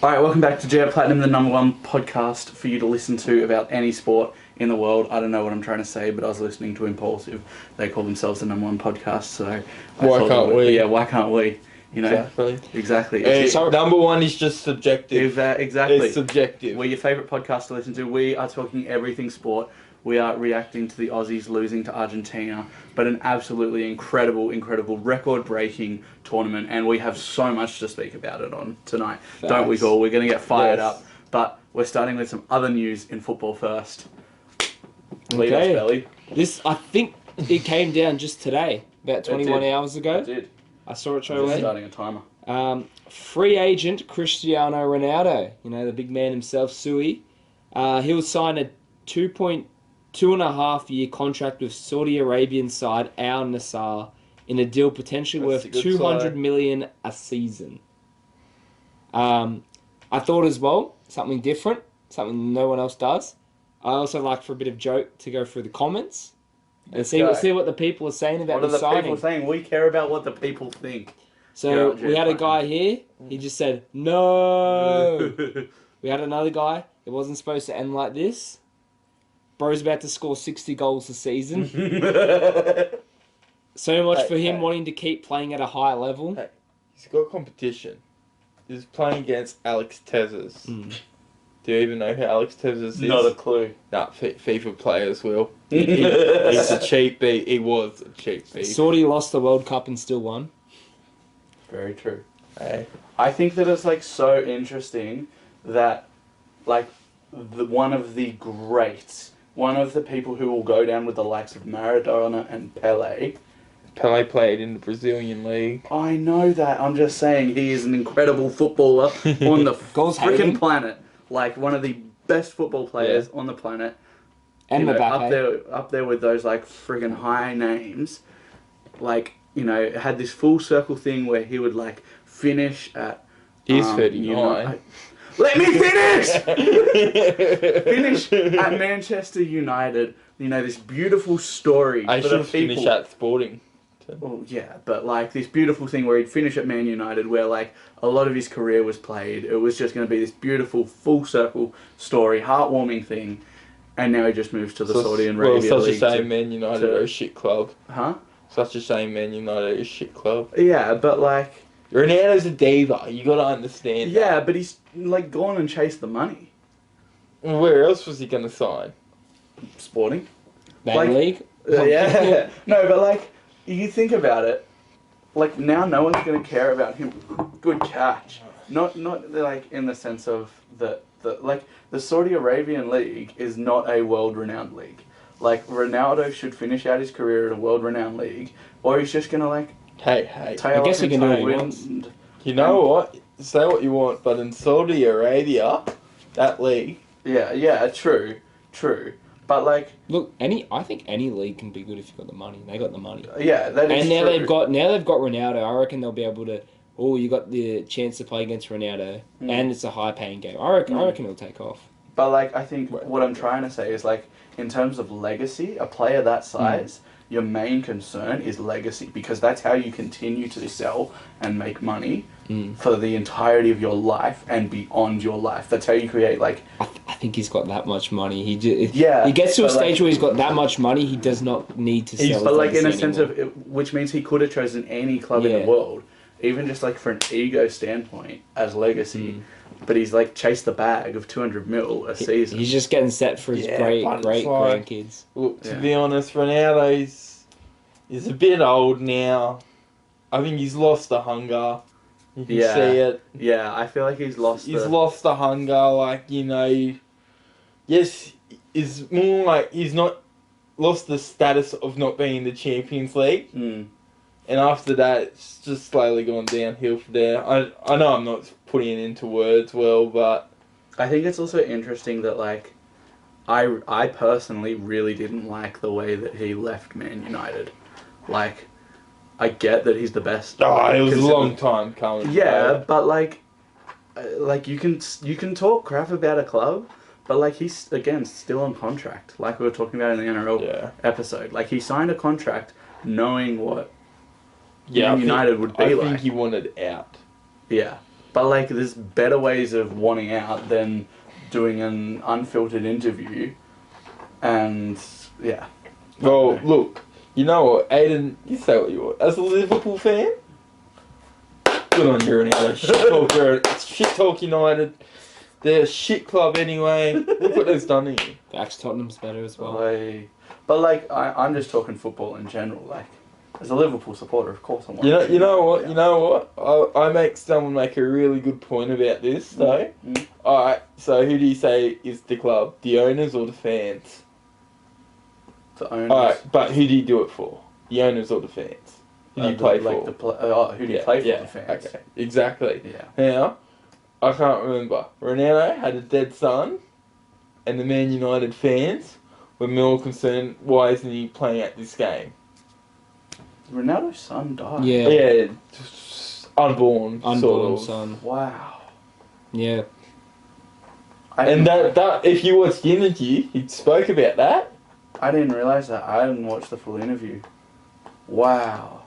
Alright, welcome back to Jet Platinum, the #1 podcast for you to listen to about any sport in the world. I don't know what I'm trying to say, but I was listening to Impulsive. They call themselves the #1 podcast, so... Why can't we? Yeah, why can't we? You know? Exactly. Hey, #1 is just subjective. Exactly. It's subjective. We're your favourite podcast to listen to. We are talking everything sport. We are reacting to the Aussies losing to Argentina, but an absolutely incredible, record-breaking tournament, and we have so much to speak about it on tonight. Facts. Don't we all? We're going to get fired up, but we're starting with some other news in football first. Lead us, Belly. I think it came down just today, about 21 hours ago. It did. I saw it straight away. Starting a timer. Free agent Cristiano Ronaldo, the big man himself, Sui. He'll sign a 2.5 year contract with Saudi Arabian side Al Nassr in a deal potentially worth $200 million a season. I thought as well, something different, something no one else does. I also like for a bit of joke to go through the comments and see what the people are saying about the signing. What are the people saying? We care about what the people think. So we had a guy here, he just said, no. We had another guy, it wasn't supposed to end like this. Bro's about to score 60 goals a season. So much for him wanting to keep playing at a high level. Hey, he's got competition. He's playing against Alex Telles. Do you even know who Alex Telles is? Not a clue. Nah, FIFA players will. He's a cheap beat. He was a cheap beat. Saudi lost the World Cup and still won. Very true. Hey. I think that it's so interesting that one of the greats, one of the people who will go down with the likes of Maradona and Pelé. Pelé played in the Brazilian league. I know that. I'm just saying he is an incredible footballer on the freaking planet. Like one of the best football players on the planet. And up there with those freaking high names. Had this full circle thing where he would finish at. He's 39. Let me finish! Finish at Manchester United. This beautiful story. I should finish at Sporting. Well, yeah, but this beautiful thing where he'd finish at Man United, where a lot of his career was played. It was just going to be this beautiful full circle story, heartwarming thing, and now he just moves to the Saudi Arabian League. Such a shame Man United are a shit club. Huh? Such a shame Man United are a shit club. Yeah, but Ronaldo's a diva. You got to understand. Yeah, but he's gone and chased the money. Well, where else was he going to sign? Sporting. League. Yeah. No, but you think about it. Now no one's going to care about him. Good catch. Not in the sense of the Saudi Arabian League is not a world-renowned league. Ronaldo should finish out his career at a world-renowned league, or he's just going to Hey. I guess he can do what he wants. You know what? Say what you want, but in Saudi Arabia, that league. Yeah, true. But look, I think any league can be good if you've got the money. They got the money. Yeah, that is true. And now they've got Ronaldo. I reckon they'll be able to. Oh, you got the chance to play against Ronaldo, and it's a high-paying game. I reckon it'll take off. But I think what I'm trying to say is in terms of legacy, a player that size, your main concern is legacy, because that's how you continue to sell and make money for the entirety of your life and beyond your life. That's how you create I think he's got that much money. He gets to a stage where he's got that much money. He does not need to sell. But in a sense of which means he could have chosen any club in the world, even just for an ego standpoint as legacy. But he's chased the bag of 200 mil a season. He's just getting set for his great grandkids. Look, to be honest, Ronaldo is a bit old now. I think he's lost the hunger. You can see it. Yeah, I feel he's lost. He's lost the hunger. Yes, it's more he's not lost the status of not being in the Champions League. And after that, it's just slowly gone downhill from there. I know I'm not putting it into words well, but I think it's also interesting that I personally really didn't like the way that he left Man United. I get that he's the best. It was a long time coming. Yeah, but you can talk crap about a club, but he's again still on contract. We were talking about in the NRL episode. He signed a contract knowing what Man United would be I think he wanted out. Yeah. But like, there's better ways of wanting out than doing an unfiltered interview. And yeah. Well, look, you know what, Aidan, you say what you want. As a Liverpool fan, good on you, Ronaldo. Shit talk United. They're a shit club anyway. Look what they've done to you. Actually, Tottenham's better as well. But like, I'm just talking football in general. Like, as a Liverpool supporter, of course, I'm. You know what? I make someone make a really good point about this though. All right, so who do you say is the club? The owners or the fans? The owners. All right, but who do you do it for? The owners or the fans? Who do you play for? Who do you play for? The fans. Okay, exactly. Yeah. Now, I can't remember. Ronaldo had a dead son, and the Man United fans were more concerned. Why isn't he playing at this game? Ronaldo's son died. Yeah. Yeah, just unborn sort of. son. Wow. Yeah. And that if you watched the interview, he spoke about that. I didn't realise that. I didn't watch the full interview. Wow.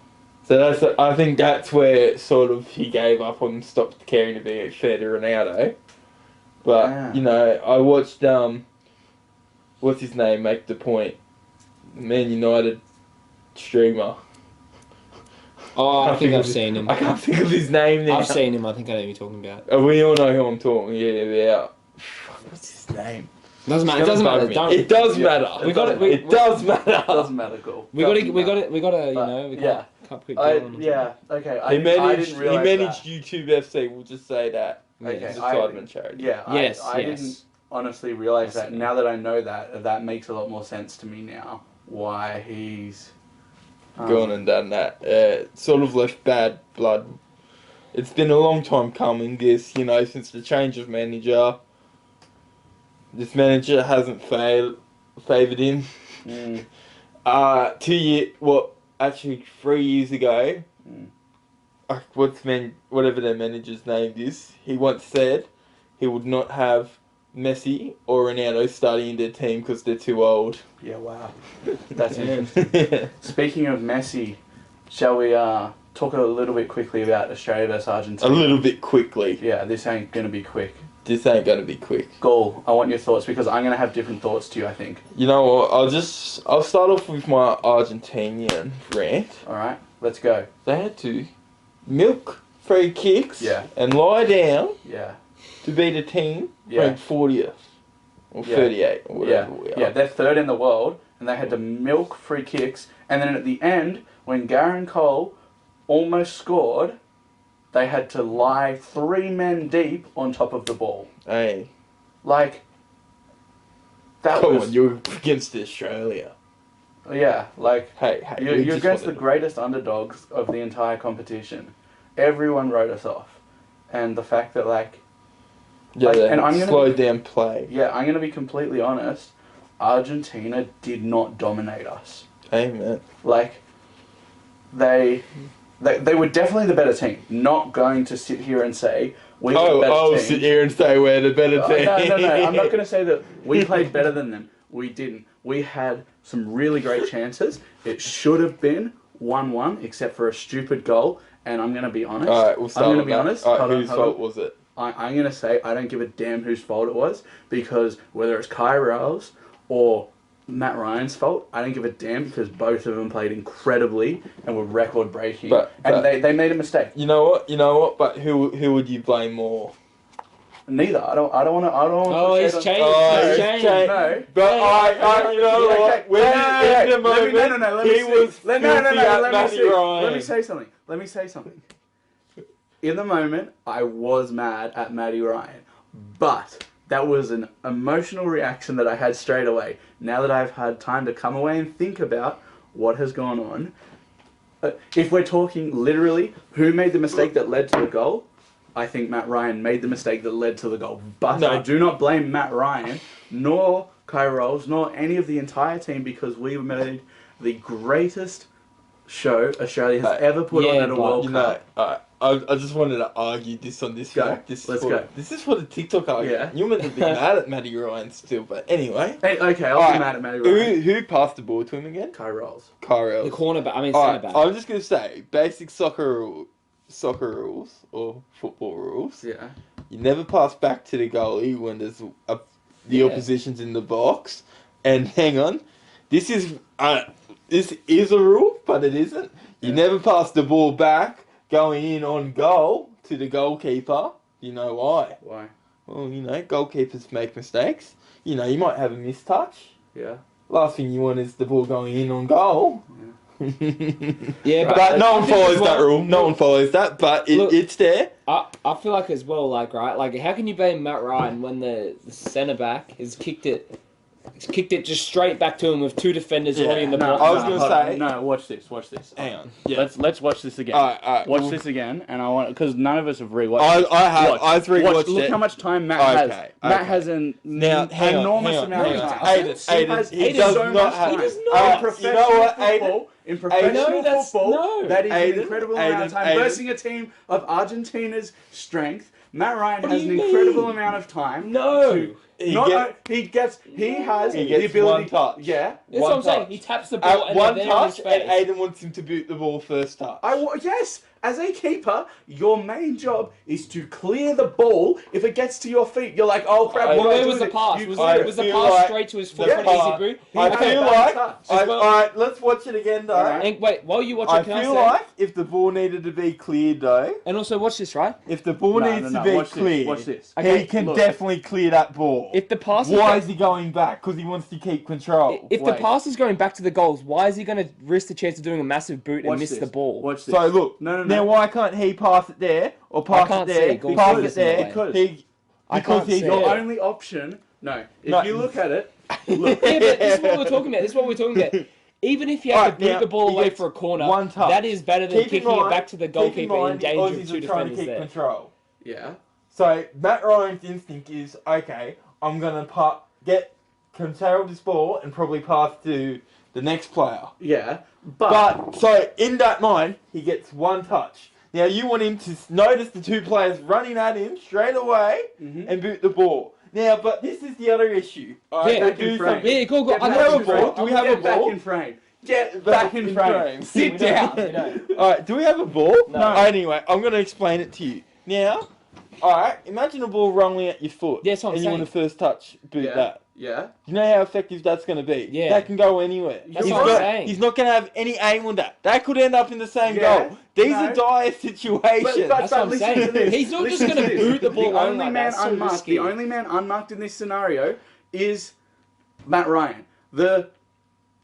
So I think that's where sort of he gave up on stopped caring to be fair to Ronaldo. But Yeah. you know, I watched what's his name make the point, Man United streamer. Oh, I think I've seen him. I can't think of his name now. I've seen him. I think I know who you're talking about. We all know who I'm talking about. What's his name? Doesn't matter. It doesn't matter. It does matter. We got it. It does matter. Doesn't matter, cool. We got to. You know. Can't put Yeah. Okay. He managed that. YouTube FC. We'll just say that. Okay. It's a Sidemen charity. Yeah. Yes. I didn't honestly realize that. Now that I know that, that makes a lot more sense to me now. Why he's gone and done that. Sort of left bad blood. It's been a long time coming, this, you know, since the change of manager. This manager hasn't favoured him. 3 years ago, whatever their manager's name is, he once said he would not have Messi or Ronaldo starting in their team because they're too old. Yeah, wow. That's interesting. Speaking of Messi, shall we talk a little bit quickly about Australia versus Argentina? A little bit quickly. Yeah, this ain't going to be quick. This ain't going to be quick. Gaul, I want your thoughts because I'm going to have different thoughts to you, I think. You know what? I'll start off with my Argentinian rant. Alright, let's go. They had to milk free kicks and lie down to beat a team ranked 40th or 38 or whatever we are. Yeah, they're third in the world and they had to milk free kicks, and then at the end, when Gareth Cole almost scored, they had to lie 3 men deep on top of the ball. Hey. Like, that Come was... on, you're against Australia. Yeah, like, hey, you're against the greatest underdogs of the entire competition. Everyone wrote us off. And the fact that, like... Yeah, like, and I'm gonna slow down play. Yeah, I'm going to be completely honest. Argentina did not dominate us. Amen. Like, they were definitely the better team. Not going to sit here and say we were the better team. I'll sit here and say we're the better team. No. I'm not going to say that we played better than them. We didn't. We had some really great chances. It should have been 1-1, except for a stupid goal. And I'm going to be honest. All right, we'll start I'm going to be honest. Whose fault was it? I'm going to say I don't give a damn whose fault it was, because whether it's Kyrell's or Matt Ryan's fault, I don't give a damn, because both of them played incredibly and were record breaking. And they made a mistake. You know what? But who would you blame more? Neither. I don't want to. Oh, he's changed. No. But you know what? When in the moment, he was Let me say something. In the moment, I was mad at Matty Ryan, but that was an emotional reaction that I had straight away. Now that I've had time to come away and think about what has gone on, if we're talking literally who made the mistake that led to the goal, I think Matt Ryan made the mistake that led to the goal. But I do not blame Matt Ryan, nor Kai Rolls, nor any of the entire team, because we made the greatest show Australia has ever put on at a World Cup. I just wanted to argue this on this fact. Let's go. This is for the TikTok argument. Yeah. You're meant to be mad at Matty Ryan still, but anyway. Hey, okay, I'll be mad at Matty Ryan. Who passed the ball to him again? Kai Rolls. Kyrell. The cornerback. Centre back. I'm just going to say, basic soccer rule. soccer rules or football rules. Yeah. You never pass back to the goalie when there's the opposition's in the box. And hang on, this is a rule, but it isn't. You never pass the ball back going in on goal to the goalkeeper. You know why? Why? Well, goalkeepers make mistakes. You might have a mistouch. Yeah. Last thing you want is the ball going in on goal. Yeah, but no one follows that rule. No one follows that, but it's there. I feel like as well, like, right, like, how can you blame Matt Ryan when the centre back has kicked it just straight back to him with two defenders already in the box? I was going to say... No, watch this. Hang on. Yeah. Let's watch this again. All right. Watch this again, and I want... Because none of us have rewatched it. I have. I've rewatched it. Look how much time Matt has. Matt has an enormous amount of time. Aidan, he does not have... He does not. In professional football, that is an incredible amount of time. Aidan. Versing a team of Argentina's strength, Matt Ryan has an incredible amount of time. No. He has the ability. One touch. Yeah. That's what I'm saying. He taps the ball and one they're touch, in his face. and Aidan wants him to boot the ball first touch. Yes. As a keeper, your main job is to clear the ball. If it gets to your feet, you're like, oh crap! Where was the pass? Was the pass straight to his foot for an easy boot? I feel like... Alright, let's watch it again, though. And wait, while you watch it, I feel like if the ball needed to be cleared, though... And also, watch this, right? If the ball needs to be cleared, watch this. He can definitely clear that ball. If the pass Why is he going back? Because he wants to keep control. If the pass is going back to the goals, why is he going to risk the chance of doing a massive boot and miss the ball? Watch this. So look, now why can't he pass it there or pass it there? Pass it there because he's your only option. No, if you look at it, look. Yeah, but this is what we're talking about. Even if you have to boot the ball away for a corner, that is better than kicking it back to the goalkeeper in danger of two defenders there. Control. Yeah. So Matt Ryan's instinct is, okay, I'm gonna control this ball and probably pass to the next player. Yeah, but so in that mind, he gets one touch. Now you want him to notice the two players running at him straight away and boot the ball. Now, but this is the other issue. Right, back in frame. Yeah, go. Do we have a ball? Do we have a ball? Back in frame. Get back in frame. Sit down. Alright, do we have a ball? No. Anyway, I'm going to explain it to you. Now, alright, imagine a ball rolling at your foot. Yeah, that's what I'm and saying. You want to first touch, boot that. Yeah. You know how effective that's going to be? Yeah. That can go anywhere. That's what I'm saying. He's not going to have any aim on that. That could end up in the same goal. These are dire situations. That's what I'm saying. He's not just going to boot the ball The only man unmarked in this scenario is Matt Ryan. The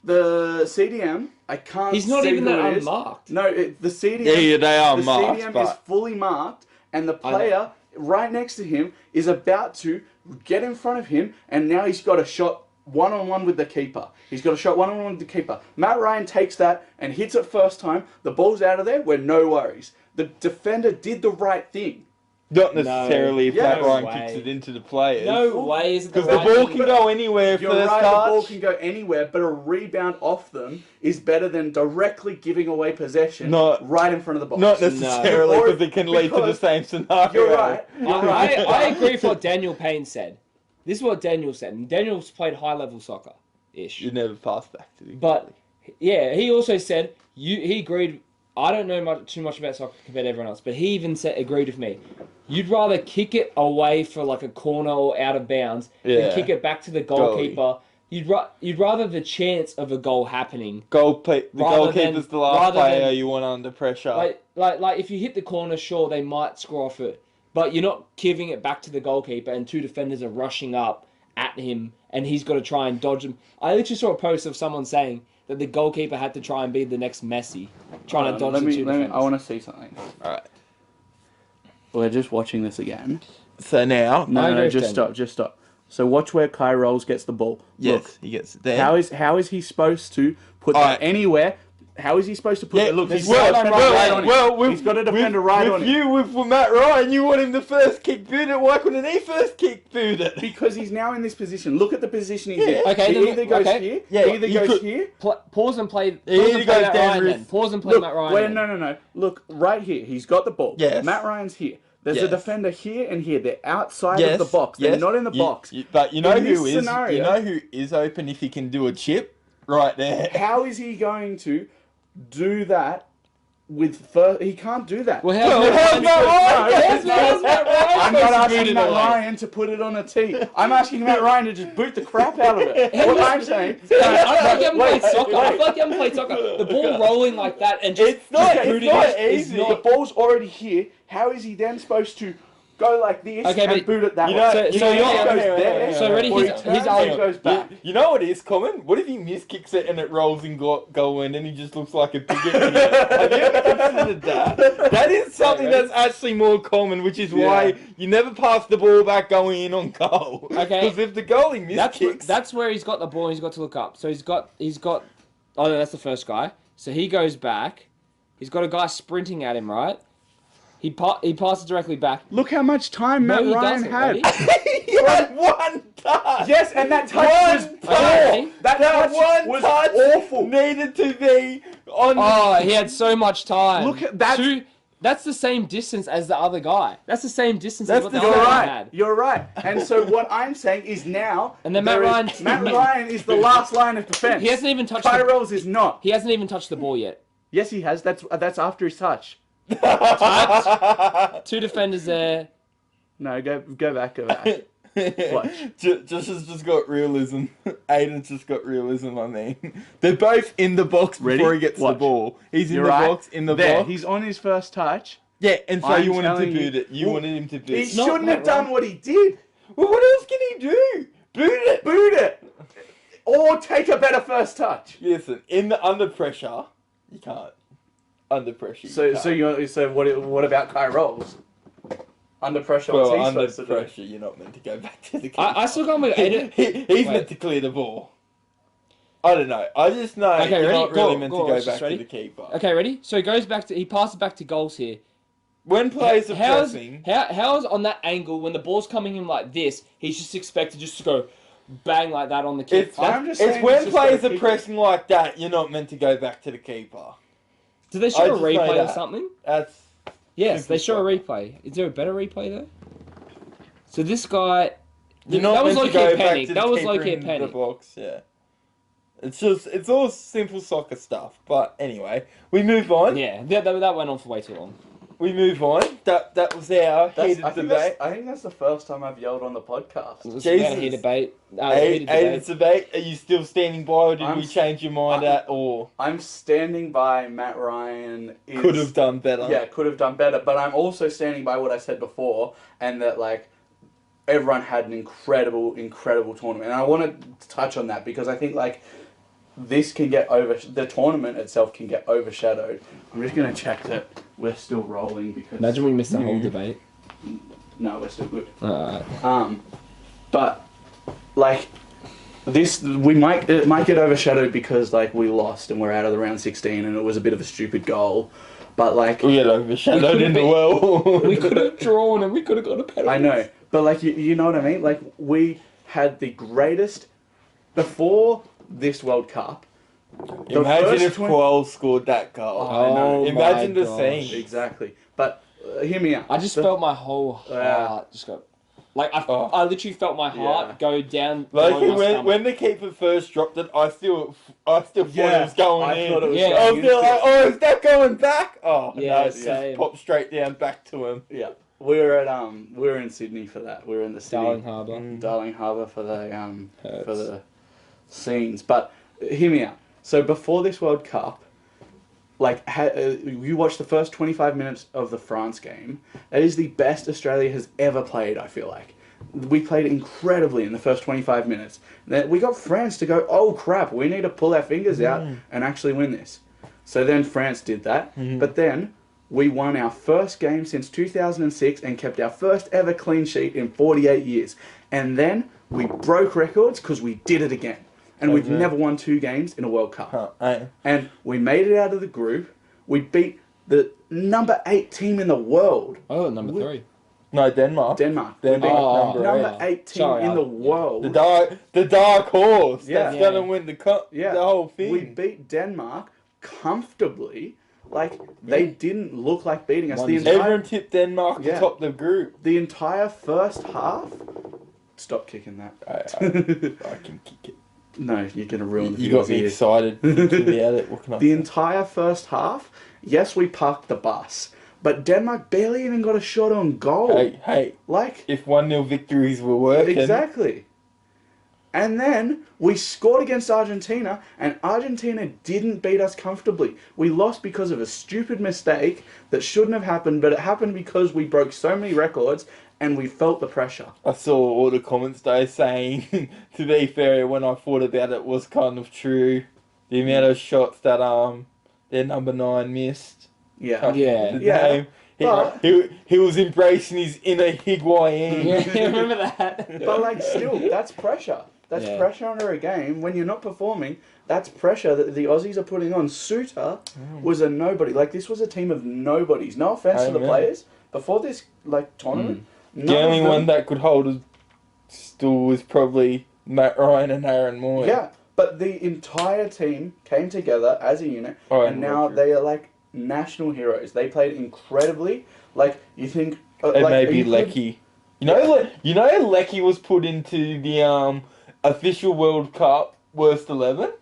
CDM, I can't. He's not see even who that it is. unmarked. No, the CDM. Yeah, they are marked. The CDM is fully marked, and the player right next to him is about to get in front of him, and now he's got a shot one-on-one with the keeper. He's got a shot one-on-one with the keeper. Matt Ryan takes that and hits it first time. The ball's out of there. We're no worries. The defender did the right thing. Not necessarily if Matt Ryan way. kicks it into the players. No way is it the Because the ball can go anywhere You're first right, touch. the ball can go anywhere, but a rebound off them is better than directly giving away possession right in front of the box. Not necessarily, because it can lead to the same scenario. You're right. I agree with what Daniel Payne said. This is what Daniel said. And Daniel's played high-level soccer-ish. You never pass back to the But, yeah, he also said, he agreed, I don't know too much about soccer compared to everyone else, but he even agreed with me. You'd rather kick it away for like a corner or out of bounds than kick it back to the goalkeeper. You'd rather the chance of a goal happening. The goalkeeper's the last player you want under pressure. Like if you hit the corner, sure, they might score off it. But you're not giving it back to the goalkeeper and two defenders are rushing up at him and he's got to try and dodge them. I literally saw a post of someone saying that the goalkeeper had to try and be the next Messi, trying to dodge the two defenders. I want to see something. Alright. We're just watching this again. So now... No, just stop. So watch where Kai Rolls gets the ball. Yes, Look, he gets it there. How is he supposed to put that anywhere? How is he supposed to put it? Look, he's got a defender right on him. With Matt Ryan, you want him to first kick boot it. Why couldn't he first kick boot it? Because he's now in this position. Look at the position he's in. Okay, he either goes here, goes here. Pause and play. Pause and play Matt Ryan. No. Look, right here. He's got the ball. Yes. Matt Ryan's here. There's a defender here and here. They're outside of the box. They're not in the box. But you know who is? You know who is open if he can do a chip? Right there. How is he going to do that he can't do that. Well, how's Matt Ryan? I'm not asking Matt Ryan to put it on a tee. I'm asking Matt Ryan to just boot the crap out of it. What I'm saying... I feel like you haven't played soccer. I feel like you haven't played soccer. The ball rolling like that and just... It's not It's easy. the ball's already here. How is he then supposed to go like this and boot it that way? Ready? He's goes back. You know what is common? What if he miskicks it and it rolls in goal in and he just looks like a big idiot? Have you ever considered that? That is something that's actually more common, which is why you never pass the ball back going in on goal. Okay. Because if the goalie miskicks... That's where he's got the ball and he's got to look up. So he's got... Oh, no, that's the first guy. So he goes back. He's got a guy sprinting at him, right? He passes directly back. Look how much time Matt Ryan had. He had one touch. Yes, and that touch was poor. That one was touch awful. Needed to be on. Oh, he had so much time. Look at that. That's the same distance as the other guy. That's the same distance as what the You're other guy right. had. You're right. And so what I'm saying is now... And then Matt Ryan is the last line of defense. He hasn't even touched Tyrell's is not. He hasn't even touched the ball yet. Yes, he has. That's after his touch. Two defenders there. No, go back. Watch. Josh has just got realism. Aidan's just got realism, I mean. They're both in the box before he gets the ball. He's in box, in the box. He's on his first touch. Yeah, and so you wanted to boot it. You wanted him to boot it. He shouldn't have done what he did. Well, what else can he do? Boot it. Or take a better first touch. Listen, under pressure, you can't. Under pressure. So what about Kai Rolls? Under pressure, what's he supposed to do? Under pressure, you're not meant to go back to the keeper. I still gone with Aidan. He's meant to clear the ball. I don't know. I just know you're not really meant to go back to the keeper. Okay, ready? So he passes back to goals here. When players are pressing... How's on that angle, when the ball's coming in like this, he's just expected just to go bang like that on the keeper? It's when players are pressing like that, you're not meant to go back to the keeper. Do they show a replay or something? Yes, they show a replay. Is there a better replay though? So this guy... That was low-key a panic. That was low-key a panic. The box, yeah. It's all simple soccer stuff. But anyway, we move on. Yeah, that went on for way too long. We move on. That was our heated debate. I think that's the first time I've yelled on the podcast. Jesus. Heated debate. Heated debate. Are you still standing by, or did we change your mind I'm standing by Matt Ryan. Could have done better. Yeah, could have done better. But I'm also standing by what I said before, and that everyone had an incredible tournament. And I want to touch on that because I think this can get the tournament itself can get overshadowed. I'm just going to check that we're still rolling because... Imagine we missed the whole debate. No, we're still good. Alright. But this, it might get overshadowed because we lost and we're out of the round 16 and it was a bit of a stupid goal. But we get overshadowed in the world. We could have drawn and we could have got a penalty. I know, but you know what I mean. We had the greatest before this World Cup. Imagine if Quoll scored that goal. Oh, imagine the scene. Exactly. But hear me out. I just felt my whole heart just go. I literally felt my heart go down. When the keeper first dropped it, I still thought it was going in. Thought it was I was still is that going back? Oh, yeah, no, it just popped straight down back to him. Yeah. We're in Sydney for that. We're in the city. Darling Harbour for the scenes. But hear me out. So before this World Cup, you watch the first 25 minutes of the France game. That is the best Australia has ever played, I feel like. We played incredibly in the first 25 minutes. Then we got France to go, oh crap, we need to pull our fingers out and actually win this. So then France did that. But then we won our first game since 2006 and kept our first ever clean sheet in 48 years. And then we broke records because we did it again. And we've never won 2 games in a World Cup. And we made it out of the group. We beat the number 8 team in the world. Oh, number 3. No, Denmark. Number 8 team in the world. The dark horse. Yeah. That's going to win the whole thing. We beat Denmark comfortably. They didn't look like beating us. Everyone tipped Denmark to top the group. The entire first half... Stop kicking that. I can kick it. No, you're going to ruin the You got me excited thinking about it. What can I say? The entire first half, Yes, we parked the bus, but Denmark barely even got a shot on goal. Hey, Like, if 1-0 victories were working... exactly. And then we scored against Argentina, and Argentina didn't beat us comfortably. We lost because of a stupid mistake that shouldn't have happened, but it happened because we broke so many records and we felt the pressure. I saw all the comments though saying, to be fair, when I thought about it, was kind of true. The amount of shots that their number 9 missed. Yeah. Yeah. Yeah. He was embracing his inner Higuain. Yeah, remember that? But, like, still, that's pressure. That's pressure under a game. When you're not performing, that's pressure that the Aussies are putting on. Suter was a nobody. Like, this was a team of nobodies. No offense to the players. Before this, like, tournament, the only one that could hold a stool was probably Matt Ryan and Aaron Moy. Yeah, but the entire team came together as a unit, and now they are, like, national heroes. They played incredibly. Like, you think... and like, maybe Lecky. You know Lecky was put into the official World Cup worst 11?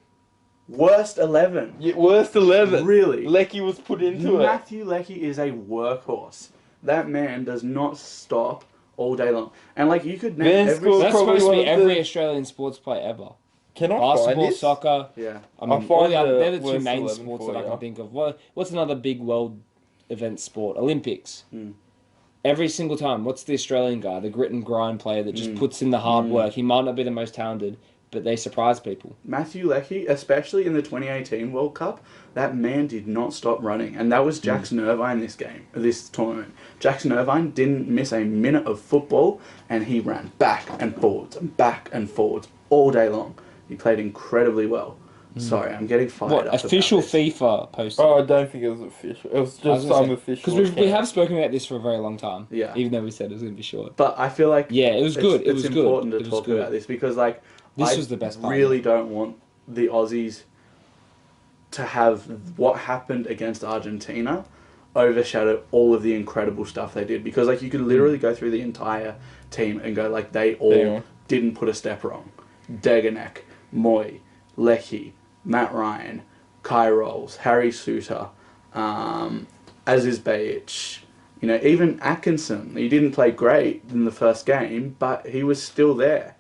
Worst 11? Yeah, worst 11. Really? Lecky was put into it. Matthew Lecky is a workhorse. That man does not stop all day long. And, like, you could name That's supposed to be every Australian sports player ever. Can I Basketball, find this? soccer. Yeah. I mean, they're the two main worst sports 11 that I for can think of. What's another big world event sport? Olympics. Every single time. What's the Australian guy? The grit and grind player that just puts in the hard work. He might not be the most talented, but they surprise people. Matthew Lecky, especially in the 2018 World Cup, that man did not stop running. And that was Jackson Irvine this tournament. Jackson Irvine didn't miss a minute of football, and he ran back and forwards all day long. He played incredibly well. Sorry, I'm getting fired up. Official about this. FIFA posted. Oh, I don't think it was official. It was just some official. Because we have spoken about this for a very long time. Yeah. Even though we said it was going to be short. But I feel like... Yeah, it was good. It was It's good. important to talk about this because, like... This was the best part. I really don't want the Aussies to have what happened against Argentina overshadow all of the incredible stuff they did. Because, like, you could literally go through the entire team and go, like, they all didn't put a step wrong. Degenek, Moy, Lecky, Matt Ryan, Kai Rolls, Harry Suter, Aziz Bayic, you know, even Atkinson. He didn't play great in the first game, but he was still there.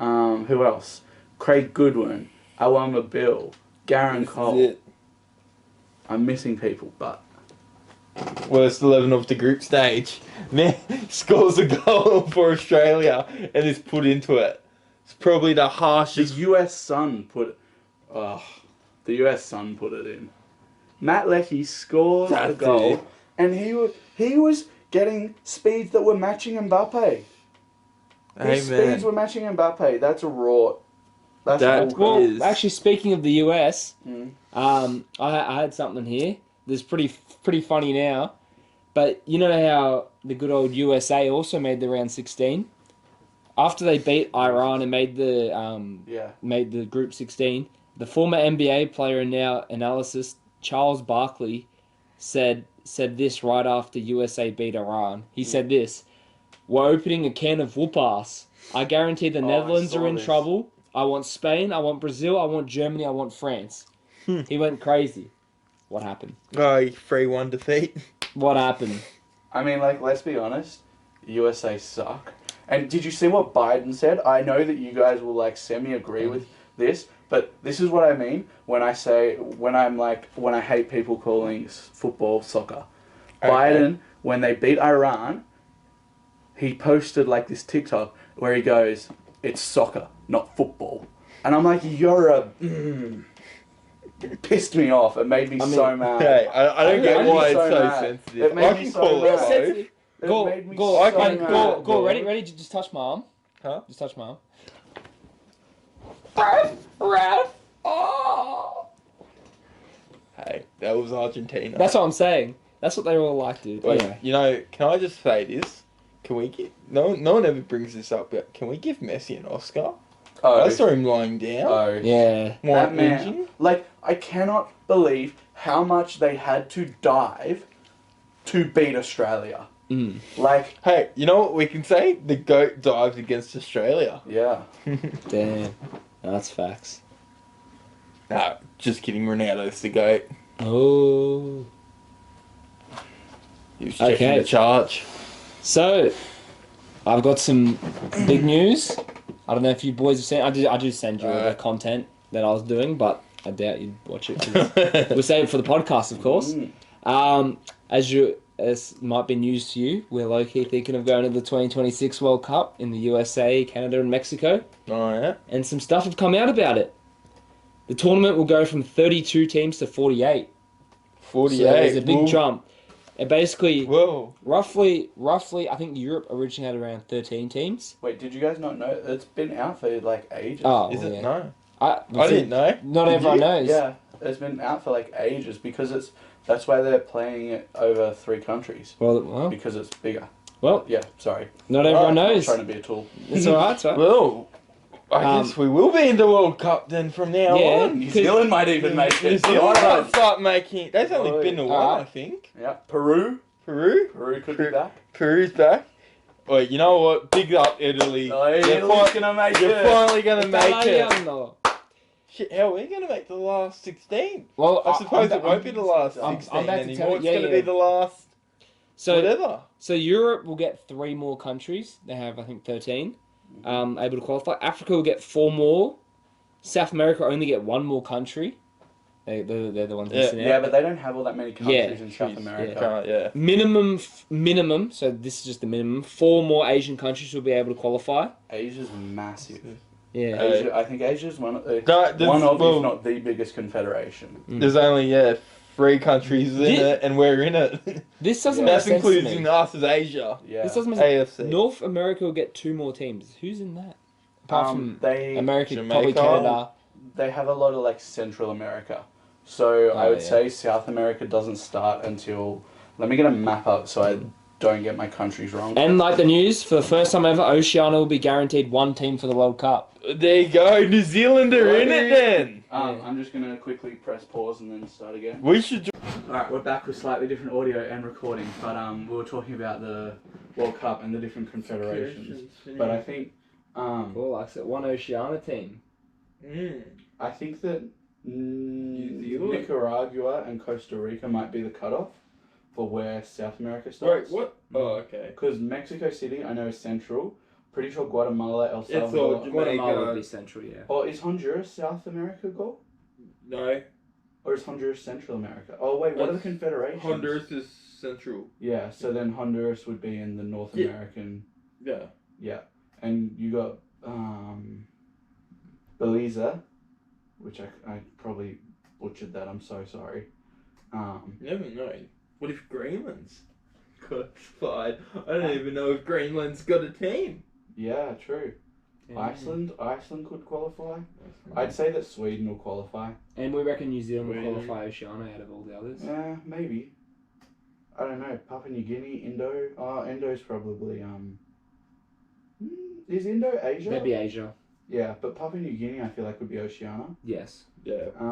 Who else? Craig Goodwin, Awama Bill, Garen Cole. I'm missing people, but... Worst 11 of the group stage. Man scores a goal for Australia and is put into it. It's probably the harshest... The US Sun put... the US Sun put it in. Matt Lecky scores a goal, and he was getting speeds that were matching Mbappe. His speeds were matching Mbappe. That's a raw. Well, actually, speaking of the US, I had something here that's pretty funny now. But you know how the good old USA also made the round 16? After they beat Iran and made the group 16, the former NBA player and now analyst Charles Barkley said this right after USA beat Iran. He said this: "We're opening a can of whoop ass. I guarantee the Netherlands are in trouble. I want Spain, I want Brazil, I want Germany, I want France." He went crazy. What happened? 3-1 defeat. What happened? I mean, like, let's be honest. USA suck. And did you see what Biden said? I know that you guys will, like, semi-agree with this, but this is what I mean when I hate people calling football soccer. Okay. Biden, when they beat Iran, he posted, like, this TikTok where he goes, "It's soccer, not football." And I'm like, you're a... It pissed me off. It made me so mad. Hey, I don't get why it's so sensitive. It made me so mad. Go. Ready? Just touch my arm. Huh? Just touch my arm. Ref. Oh. Hey, that was Argentina. That's what I'm saying. That's what they all like, dude. Wait, anyway. You know, can I just say this? Can we give... No one ever brings this up, but can we give Messi an Oscar? I saw him lying down. Oh. Yeah. That man, like, I cannot believe how much they had to dive to beat Australia. Like... Hey, you know what we can say? The GOAT dived against Australia. Yeah. Damn. That's facts. Nah, just kidding. Ronaldo's the GOAT. Oh. He was checking the charge. So, I've got some big news. I don't know if you boys have seen. I did send you all the content that I was doing, but I doubt you'd watch it. 'Cause we'll save it for the podcast, of course. As might be news to you, we're low-key thinking of going to the 2026 World Cup in the USA, Canada, and Mexico. Oh yeah. And some stuff have come out about it. The tournament will go from 32 teams to 48. 48. So there's a big jump. And basically, Whoa. roughly, I think Europe originally had around 13 teams. Wait, did you guys not know? It's been out for like ages. Oh, Is it? yeah. No. I didn't know. Not Did everyone you? knows. Yeah, it's been out for like ages because that's why they're playing it over 3 countries. Well, Because it's bigger. well, Yeah, sorry. not everyone I'm knows. trying to be a tool. It's alright, it's alright. Well, I guess we will be in the World Cup then from now Yeah. on. New Zealand might even make New it. Zealand might start making. They've only Oi. been to one, Alright. I think. Yeah, Peru. Peru. Peru could be back. Peru's back. Wait, you know what? Big up Italy. Oh, You're Italy's gonna make You're it. finally gonna make it. Italiano. Shit, how are we gonna make the last 16? Well, I suppose it I'm won't be the last I'm 16 about to anymore. tell you- It's yeah, gonna yeah. be the last whatever. So Europe will get 3 more countries. They have, I think, 13 able to qualify. Africa will get 4 more. South America only get 1 more country. They're the ones missing out. Yeah, but they don't have all that many countries Yeah. in South Jeez, America. Can't, yeah. Minimum, so this is just the minimum, 4 more Asian countries will be able to qualify. Asia's massive. Yeah. Asia, I think Asia's one of, there's- if not the biggest confederation. There's only 3 countries in it, and we're in it. This doesn't Yeah. make That's sense to me. including us as Asia. Yeah. This doesn't make sense. AFC. North America will get 2 more teams. Who's in that? Apart from they America, Jamaica. probably Canada. they have a lot of like Central America. So I would say South America doesn't start until. Let me get a map up so I don't get my countries wrong. And like the news, for the first time ever, Oceania will be guaranteed 1 team for the World Cup. There you go. New Zealand are in it then. I'm just gonna quickly press pause and then start again. We should. Alright, we're back with slightly different audio and recording, but we were talking about the World Cup and the different confederations. But I think Cool, I said 1 Oceania team. I think that New Zealand? Nicaragua and Costa Rica might be the cutoff for where South America starts. Wait, what? Oh, okay. Because Mexico City, I know, is central. Pretty sure Guatemala, El all Salvador. Jamaica. Guatemala would be central, yeah. Or is Honduras South America goal? No. Or is Honduras Central America? Oh wait, what are the confederations? Honduras is central. Yeah, so then Honduras would be in the North American. Yeah. Yeah, and you got Belize, which I probably butchered that. I'm so sorry. You never know. What if Greenland's qualified? I don't even know if Greenland's got a team. Yeah, true. Yeah. Iceland could qualify. I'd say that Sweden will qualify. And we reckon New Zealand will Sweden. qualify Oceania out of all the others. Yeah, maybe. I don't know. Papua New Guinea, Indo. Oh, Indo's probably Is Indo Asia? That'd be Asia. Yeah, but Papua New Guinea I feel like would be Oceania. Yes. Yeah. I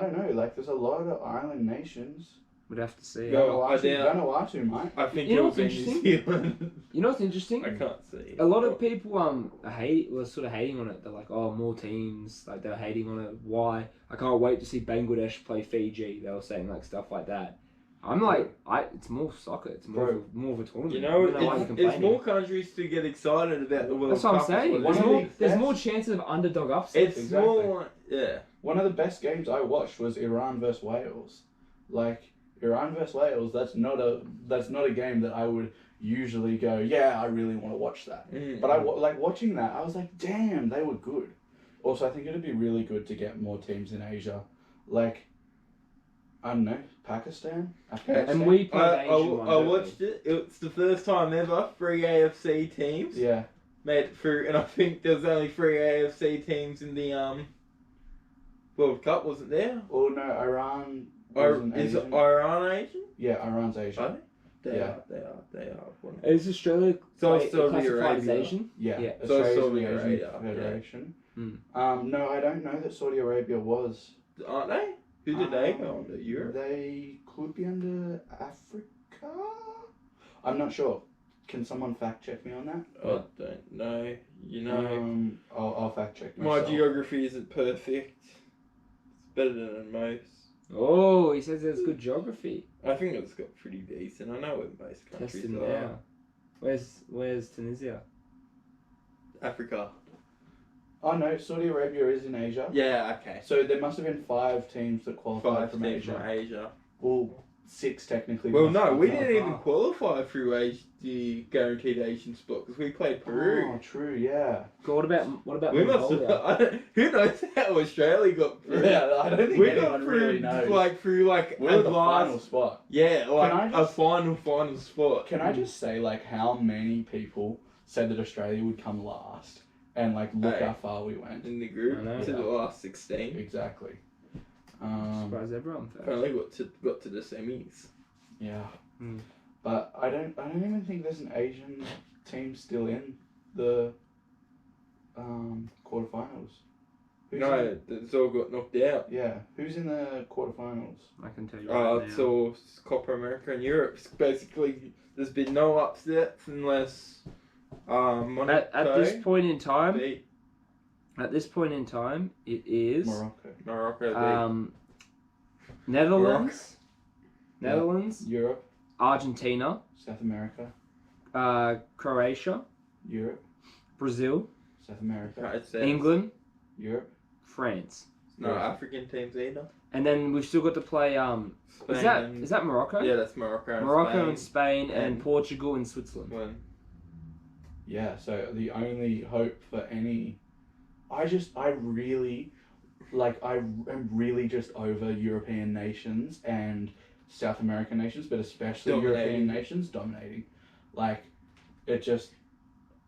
don't know. Like, there's a lot of island nations. We'd have to see. Go. Vanuatu might. I think You know it would what's be interesting? New Zealand. You know what's interesting? I can't see. A lot of people were sort of hating on it. They're like, oh, more teams. Like, they're hating on it. Why? I can't wait to see Bangladesh play Fiji. They were saying like stuff like that. I'm like, it's more soccer. It's more of a tournament. You know, I don't why you're it's complaining. more countries to get excited about the World That's what I'm Cup. saying. One of the There's best- more chances of underdog upsets. It's Exactly. more, yeah. One of the best games I watched was Iran versus Wales. Like, Iran versus Wales, that's not a game that I would usually go, yeah, I really want to watch that. But like watching that, I was like, damn, they were good. Also, I think it'd be really good to get more teams in Asia. Like, I don't know, Pakistan, Afghanistan. And we played the I Asian one. don't we? watched it. It's the first time ever 3 AFC teams Yeah. made it through, and I think there was only 3 AFC teams in the World Cup, wasn't there? Oh no, Iran. Is Iran Asian? Yeah, Iran's Asian. Are they? Yeah. They are. Is Australia So classified Saudi as Arabia. Asian? Yeah. Yeah. So Australia's Saudi the Asian Arabia, Federation. yeah. No, I don't know that Saudi Arabia was. Aren't they? Who did they go under? Europe? They could be under Africa. I'm not sure. Can someone fact check me on that? I don't know. You know, I'll fact check my myself. geography isn't perfect. It's better than most. Oh, he says there's good geography. I think it's got pretty decent. I know where most countries Testing are. now. Where's Tunisia? Africa. Oh no, Saudi Arabia is in Asia. Yeah, okay. So there must have been 5 teams that qualified from teams Asia. from Asia. Well, 6 technically. Well, no, must we have didn't gone. even qualify through the guaranteed Asian spot because we played Peru. Oh, true, yeah. What about We must Mongolia? who knows how Australia got through? Yeah, I don't think We got anyone through really knows. through We're a the final spot. Yeah, like Can I a just- final spot. Can I just say, like, how many people said that Australia would come last? And, like, look Hey. how far we went. In the group I know. to the last 16. Exactly. Surprise everyone first. Only got to the semis. Yeah. Mm. But I don't even think there's an Asian team still in the quarterfinals. Who's No, it's all got knocked out. Yeah. Who's in the quarterfinals? I can tell you right now. It's all Copa America and Europe. It's basically, there's been no upsets unless Monaco At this point in time, beat it is Morocco. Netherlands, Yeah. Netherlands, Europe. Argentina, South America. Croatia, Europe. Brazil, South America. I'd say England, Europe. France, no Yeah. African teams either. and then we've still got to play. Spain Is that Morocco? Yeah, that's Morocco. And Morocco and Spain and and- Portugal and Switzerland. Spain. Yeah, so the only hope for any... I really am really just over European nations and South American nations, but especially Dominating. European nations dominating. Like, it just...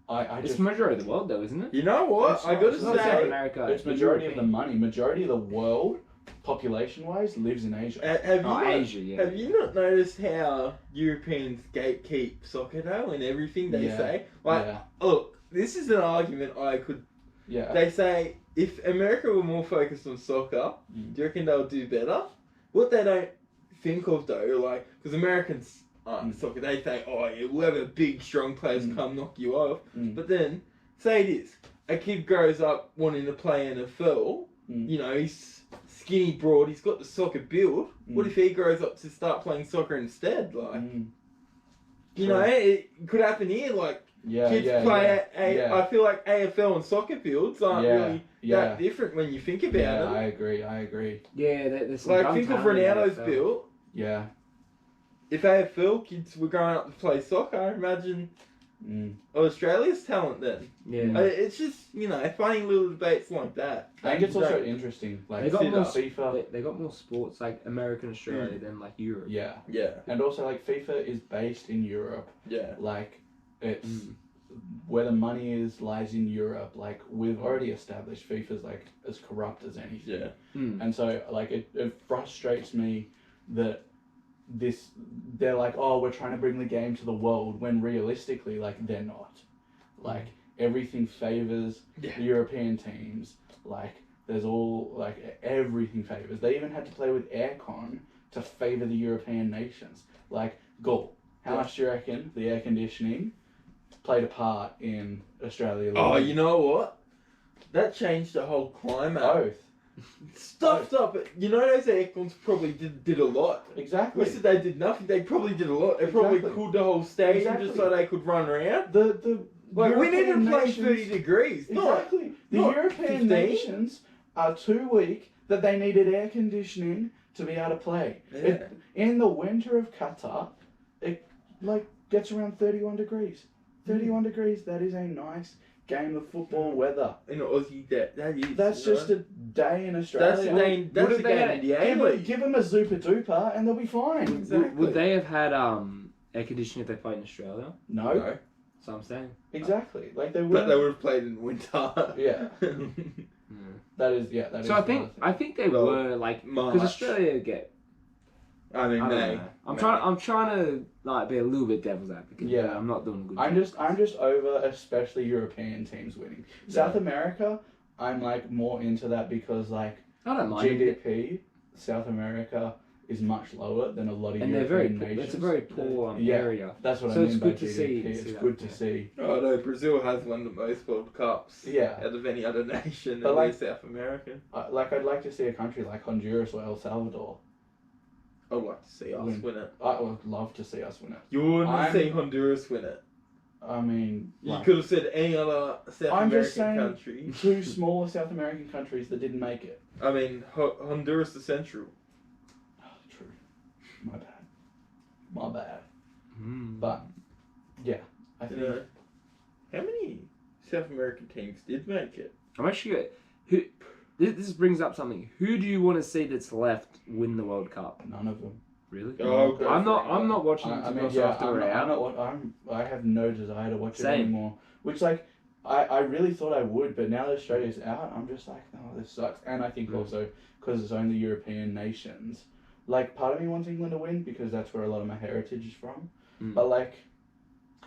I It's just... the majority of the world, though, isn't it? You know what? It's I not- gotta it's not South say, America. It's majority of the European. money, majority of the world, population-wise, lives in Asia. have you Oh, not, Asia, yeah. have you not noticed how Europeans gatekeep soccer though and everything they Yeah. say? Like, Yeah. look, this is an argument I could. Yeah. They say if America were more focused on soccer, Mm. do you reckon they'll do better? What they don't think of though, like, because Americans soccer, they say, oh yeah, we'll have a big, strong players come knock you off. Mm. But then, say this, a kid grows up wanting to play NFL, Mm. you know, he's skinny, broad, he's got the soccer build. What Mm. if he grows up to start playing soccer instead? Like, Mm. you True. know, it could happen here. Like, Yeah, kids yeah, play yeah. I feel like AFL and soccer fields aren't Yeah, really yeah. that different when you think about Yeah, it. I agree. Yeah, there's some Like, dumb think of talent in the Ronaldo's NFL. build. Yeah. If AFL kids were growing up to play soccer, I imagine Mm. Australia's talent then. Yeah. It's just, you know, funny little debates like that. I think it's You also don't- interesting. Like, They got more FIFA. They got more sports like America and Australia than like Europe. Yeah. Yeah, And also, like, FIFA is based in Europe. yeah. Like, it's... Mm. Where the money is lies in Europe. Like, we've already established FIFA's, like, as corrupt as anything. Yeah. Mm. And so, like, it frustrates me that they're like, oh, we're trying to bring the game to the world, when realistically, like, they're not. Like, everything favours Yeah. the European teams. Like, there's all, like, everything favours. They even had to play with aircon to favour the European nations. Like, goal. How Yeah. much do you reckon the air conditioning played a part in Australia? Oh, losing? you know what? That changed the whole climate. Both. Stop it. You know those aircons probably did a lot. Exactly. We said they did nothing. They probably did a lot. They probably Exactly. cooled the whole stadium Exactly. just so they could run around. The Like, we need to European play nations- 30 degrees. Exactly. The not European 15. nations are too weak that they needed air conditioning to be able to play. Yeah. In the winter of Qatar, it like gets around 31 degrees. 31 degrees, that is a nice game of football weather. In Aussie, that is. That's you know? just a day in Australia. That's a day. That's What a if they game had- in the A-League. Give them a Zupa Duper and they'll be fine. Exactly. Would they have had air conditioning if they played in Australia? No, No. So I'm saying. exactly. Like they would. But they would have played in winter. Yeah. Mm. That is yeah. That is So I another think thing. they Well, were like March. because Australia get. I mean, I don't May. know. I'm trying to like be a little bit devil's advocate. Yeah. But I'm not doing a good. I'm job. just over especially European teams winning. South America, I'm like more into that because like I don't mind. it. GDP, South America is much lower than a lot of And they're European very. nations. It's a very poor Yeah. area. That's what So I it's mean by good to GDP. see It's that. good to see. Oh no, Brazil has won the most World Cups. Yeah. Out of any other nation, But and like- they're South American. I'd like to see a country like Honduras or El Salvador. I'd like to see us win it. I would love to see us win it. You wouldn't I'm- see Honduras win it. I mean, You like, could have said any other South I'm American just saying country. 2 smaller South American countries that didn't make it. I mean, Honduras is central. True. My bad. My bad. Mm. But yeah, I You think know, how many South American teams did make it? I'm actually who. This brings up something. Who do you want to see that's left win the World Cup? none of them. Really? Oh, go I'm for not. it. I'm not watching I them mean, until yeah, after I'm we're not, out. I have no desire to watch it Same. anymore. Which, like, I really thought I would, but now that Australia's out, I'm just like, oh, this sucks. And I think also because it's only European nations. Like, part of me wants England to win because that's where a lot of my heritage is from. Mm. But, like,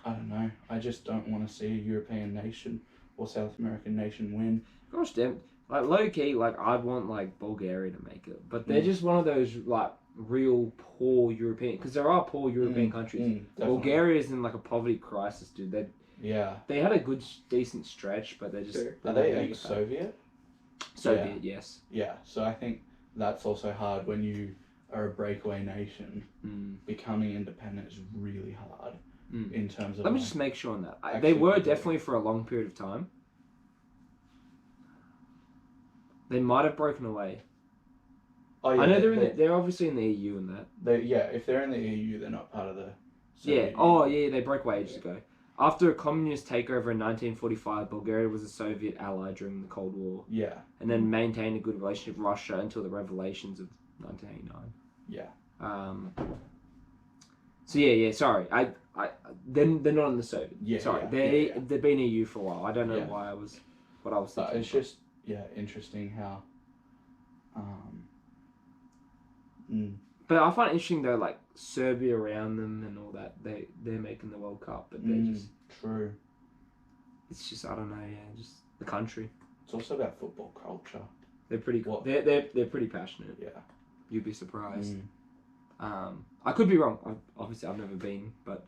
I don't know. I just don't want to see a European nation or South American nation win. Gosh damn. Like low key, like I'd want like Bulgaria to make it, but they're just one of those like real poor European, because there are poor European countries. Definitely. Bulgaria's in like a poverty crisis, dude. Yeah. They had a good, decent stretch, but they're just. Fair. Are they ex-Soviet? Soviet? Yes. Yeah. So I think that's also hard when you are a breakaway nation. Mm. Becoming independent is really hard Mm. in terms of. Let me like, just make sure on that. They Actually, were yeah. definitely for a long period of time. They might have broken away. Oh, yeah, I know they're obviously in the EU and that. if they're in the EU, they're not part of the. Yeah. Oh, yeah. They broke away ages ago. After a communist takeover in 1945, Bulgaria was a Soviet ally during the Cold War, Yeah. and then maintained a good relationship with Russia until the revelations of 1989. Yeah. So yeah. Sorry, they're not in the Soviet. Yeah, Sorry, yeah, they've been EU for a while. I don't know Yeah. what I was But thinking. it's just interesting how. But I find it interesting though, like Serbia around them and all that. They're making the World Cup, but they're just. True. It's just I don't know. Yeah, just the country. It's also about football culture. They're pretty. What? They're pretty passionate. Yeah. You'd be surprised. Mm. I could be wrong. Obviously, I've never been, but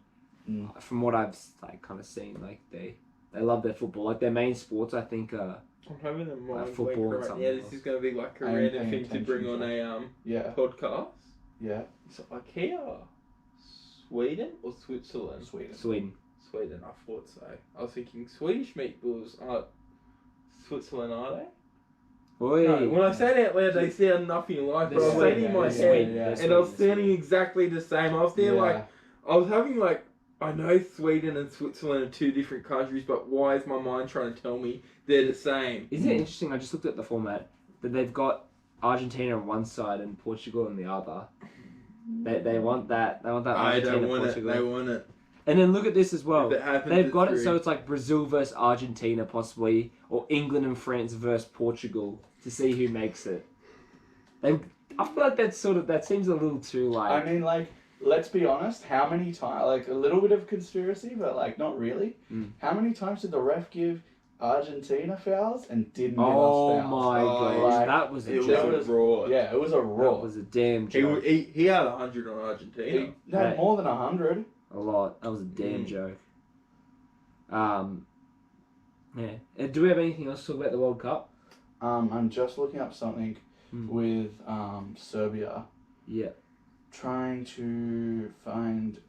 Mm. from what I've like kind of seen, like they love their football. Like their main sports, I think. I'm having a mind football blank and right something now. This else. is going to be like a I am random paying thing to bring on attention a Yeah. podcast. Yeah. So IKEA, Sweden or Switzerland? Sweden. Sweden, I thought so. I was thinking Swedish meatballs aren't Switzerland, are they? Oi. No, when I say it out loud, they sound nothing alike. But I was saying in my head, and I was sounding exactly the same. I was there like, I was having like, I know Sweden and Switzerland are 2 different countries, but why is my mind trying to tell me they're the same? Isn't it interesting? I just looked at the format that they've got Argentina on one side and Portugal on the other. They want that. They want that I Argentina don't want Portugal. it. They want it. And then look at this as well. If it happens, They've it's got it free. so it's like Brazil versus Argentina possibly, or England and France versus Portugal to see who makes it. I feel like that seems a little too like. I mean, like, let's be honest. How many times? Like a little bit of conspiracy, but like not really. Mm. How many times did the ref give Argentina fouls and didn't give Oh us fouls? my gosh, like, that was a It joke. was a raw. Yeah, it was a raw. That was a damn joke. He had 100 on Argentina. He had more than 100. A lot. That was a damn joke. Yeah. Do we have anything else to talk about the World Cup? I'm just looking up something with Serbia. Yeah. Trying to find.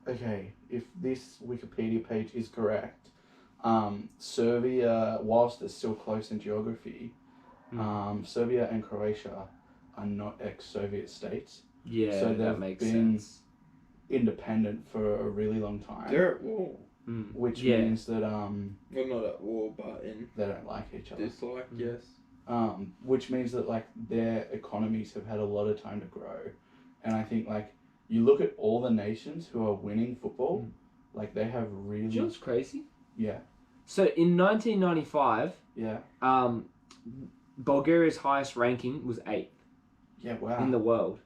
Okay, if this Wikipedia page is correct, Serbia, whilst it's still close in geography, Serbia and Croatia are not ex-Soviet states. Yeah, So that they've makes been sense. Independent for a really long time. They're at war. Which Yeah. means that Well, not at war, but in they don't like each other. dislike, yes. Which means that like their economies have had a lot of time to grow, and I think like you look at all the nations who are winning football, like they have really Do you know what's crazy? yeah So in 1995, yeah Bulgaria's highest ranking was 8th yeah wow in the world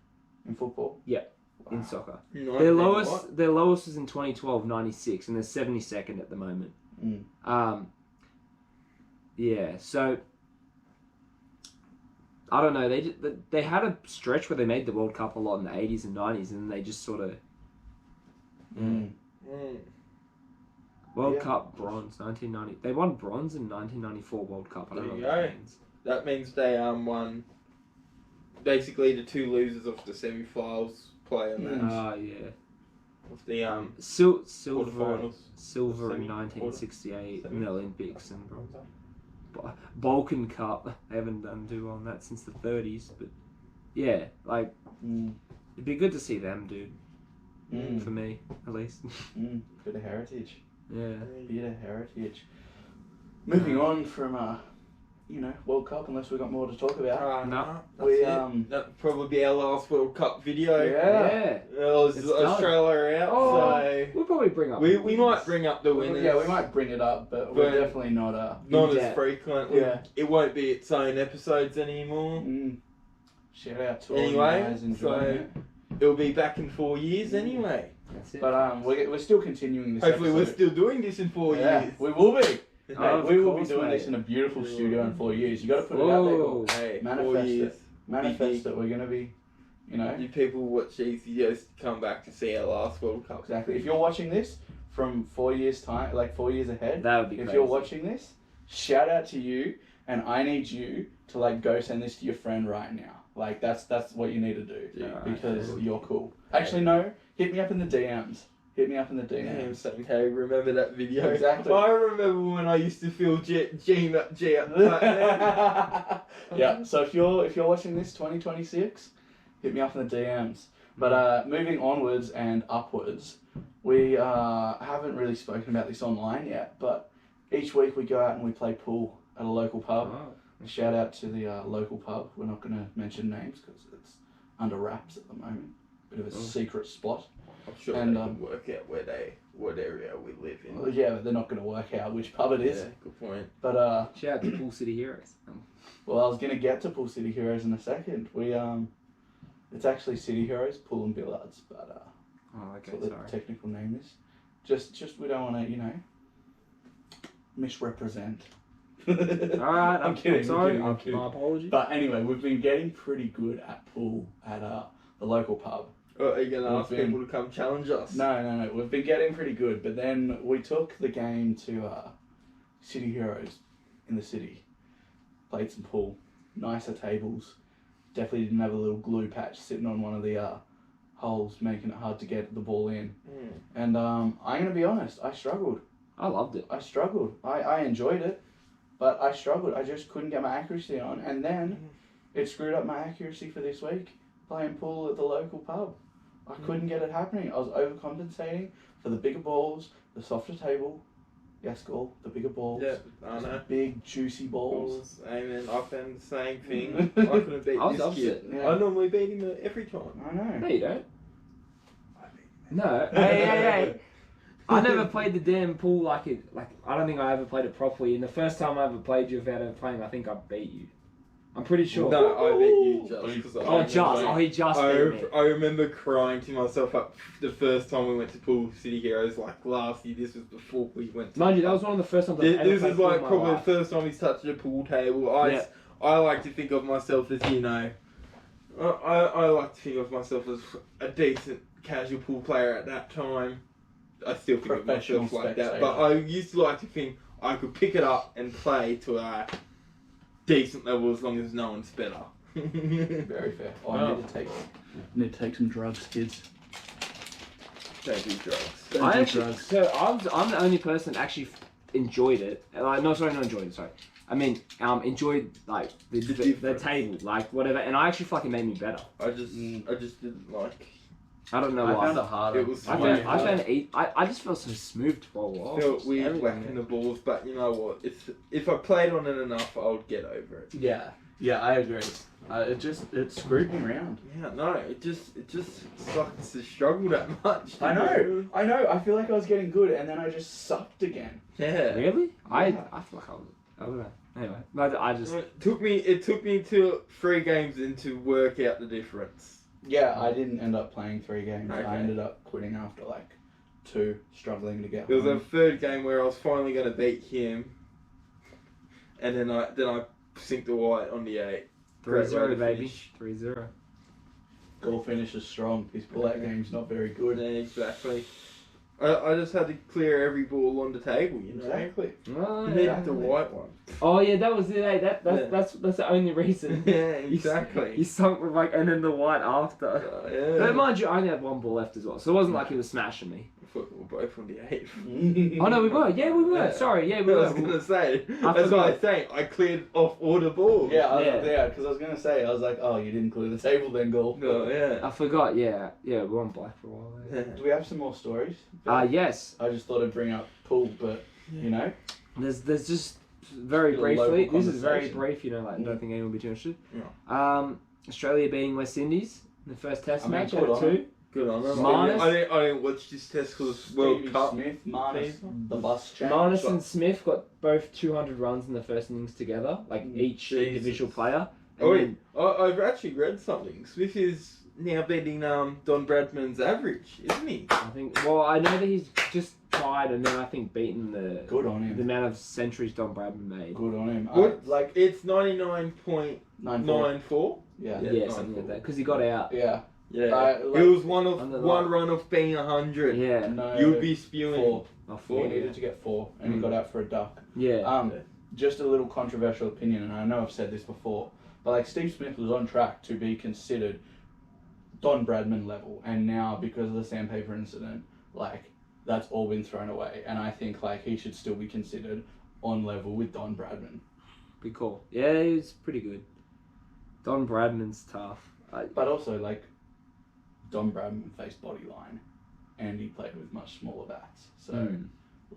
in football Yeah. wow. in soccer. Not Their in lowest what? their lowest was in 2012, 96, and they're 72nd at the moment. Yeah, so I don't know. They had a stretch where they made the World Cup a lot in the 80s and 90s, and then they just sort of World Cup bronze 1990. They won bronze in 1994 World Cup. I don't know what that means. That means they won. Basically, the two losers of the semi-finals play on that. Yeah. Of the Silver quarterfinals. in 1968 in the Olympics and bronze. Balkan Cup. They haven't done too well on that since the 30s, but yeah, like it'd be good to see them, dude. For me, at least. Bit of heritage. Yeah. Bit of heritage. Moving on from World Cup, unless we've got more to talk about. No, that'll probably be our last World Cup video. Yeah. Australia out, so we'll probably bring up. We might bring up the winners. Yeah, we might bring it up, but we're definitely not as frequent. It won't be its own episodes anymore. Shout out to all you guys enjoying it. It'll be back in 4 years anyway. That's it. But we're still continuing this. Hopefully, episode. we're still doing this in 4 years. We will be. We will be course, doing this in a beautiful studio in 4 years. You got to put it out there. Paul. Hey, Manifest 4 years. Manifest that we're going to be, You people watch these videos to come back to see our last World Cup. Exactly. If you're watching this from 4 years time, like 4 years ahead, that would be if crazy. you're watching this, shout out to you, and I need you to go send this to your friend right now. Like that's what you need to do because you're cool. Actually, no, hit me up in the DMs. Hit me up in the DMs. Saying, hey, remember that video? Exactly. I remember when I used to feel G up Yeah. So if you're watching this 2026, hit me up in the DMs. But moving onwards and upwards, we haven't really spoken about this online yet. But each week we go out and we play pool at a local pub. Oh. Shout out to the local pub. We're not going to mention names because it's under wraps at the moment. Bit of a secret spot. I'm sure they can work out what area we live in. Well, yeah, but they're not going to work out which pub it is. Yeah, good point. But shout out to Pool City Heroes. Well, I was going to get to Pool City Heroes in a second. It's actually City Heroes Pool and Billards, but okay, that's what the technical name is. Just we don't want to misrepresent. Alright, I'm kidding. I'm sorry. I'm kidding. My apologies. But anyway, we've been getting pretty good at pool at the local pub. Are you going to ask people to come challenge us? No. We've been getting pretty good, but then we took the game to City Heroes in the city. Played some pool. Nicer tables. Definitely didn't have a little glue patch sitting on one of the holes, making it hard to get the ball in. And I'm going to be honest, I struggled. I loved it. I struggled. I enjoyed it, but I struggled. I just couldn't get my accuracy on, and then it screwed up my accuracy for this week, playing pool at the local pub. I couldn't get it happening. I was overcompensating for the bigger balls, the softer table. Yes, Gall, the bigger balls. Yeah, I know. Big, juicy balls. Amen. I found the same thing. I couldn't beat this kid. Yeah. I normally beat him every time. I know. No, you don't. I beat him. No. Hey. I never played the damn pool like I don't think I ever played it properly. And the first time I ever played you without ever playing, I think I beat you. I'm pretty sure. No, I beat you just. He just beat me. I remember crying to myself up the first time we went to Pool City Heroes, like last year. This was before we went to... Mind you, that was one of the first times I've ever This played is pool like in my probably life. the first time he's touched a pool table. I like to think of myself as, I like to think of myself as a decent casual pool player at that time. I still think of myself like that, but I used to like to think I could pick it up and play to a decent level as long as no one's better. Very fair. I need to take some drugs, kids. Don't do drugs. I'm the only person that actually enjoyed it. Not enjoyed it. Sorry. I mean, enjoyed like the table, like whatever, and I actually fucking made me better. I just didn't like. I don't know why. I found it harder. It was. I found it. I just felt so smooth to roll off. Felt weird whacking the balls, but you know what? If I played on it enough, I would get over it. Yeah, I agree. It screwed me around. Yeah, no, it just sucks to struggle that much. I know. I feel like I was getting good, and then I just sucked again. Yeah. Really? Yeah. I feel like I don't know. Anyway, but I just It took me to 3 games in to work out the difference. Yeah, I didn't end up playing 3 games. Okay. I ended up quitting after like 2, struggling to get There was home. a 3rd game where I was finally going to beat him, and then I sinked the white on the 8. Great way 3-0, to baby. finish. 3-0. Goal finishes strong. His pull-out game's not very good. Yeah, exactly. I just had to clear every ball on the table, you know. Exactly. Oh, Nick yeah. the white one. Oh, yeah, that was it, eh? Yeah. That's the only reason. Yeah, exactly. He sunk with like, and then the white after. Yeah. But mind you, I only had one ball left as well, so it wasn't like he was smashing me. I thought we were both on the 8th. Oh no, we were. Yeah, we were. Yeah. Sorry, yeah, we I were. was gonna say. That's forgot. what I was saying. I cleared off all the balls. Yeah, because I was gonna say, I was like, oh, you didn't clear the table then, Goal. Oh, yeah. I forgot. Yeah, we were on black for a while. Yeah. Do we have some more stories? Yes. I just thought I'd bring up pool, but you know, There's just very Just a briefly. local This is very conversation. brief. You know, like I don't think anyone will be too interested. Yeah. Australia beating West Indies in the first Test I mean, match good out of on 2. Good on them. Marnus? I didn't watch this test because World Stevie Cup. Smith, Marnus, the bus champ. Marnus and Smith got both 200 runs in the first innings together, like each Jesus. individual player. And Oh, then- I've actually read something. Smith is now beating Don Bradman's average, isn't he? I think. Well, I know that he's just tied, and then I think beaten the Good on him. amount of centuries Don Bradman made. Good on him. What? Like It's 99.94. Yeah. Yeah, something like that. Because he got out. Yeah. Yeah. Like- it was one Under the- run of being 100. Yeah. No. You'd be spewing. 4. Oh, He four. needed to get 4, and he Mm. got out for a duck. Yeah. Just a little controversial opinion, and I know I've said this before, but like Steve Smith was on track to be considered Don Bradman level, and now because of the sandpaper incident, like that's all been thrown away, and I think like he should still be considered on level with Don Bradman. Be cool. Yeah, he's pretty good. Don Bradman's tough. But also like Don Bradman faced Bodyline, and he played with much smaller bats, so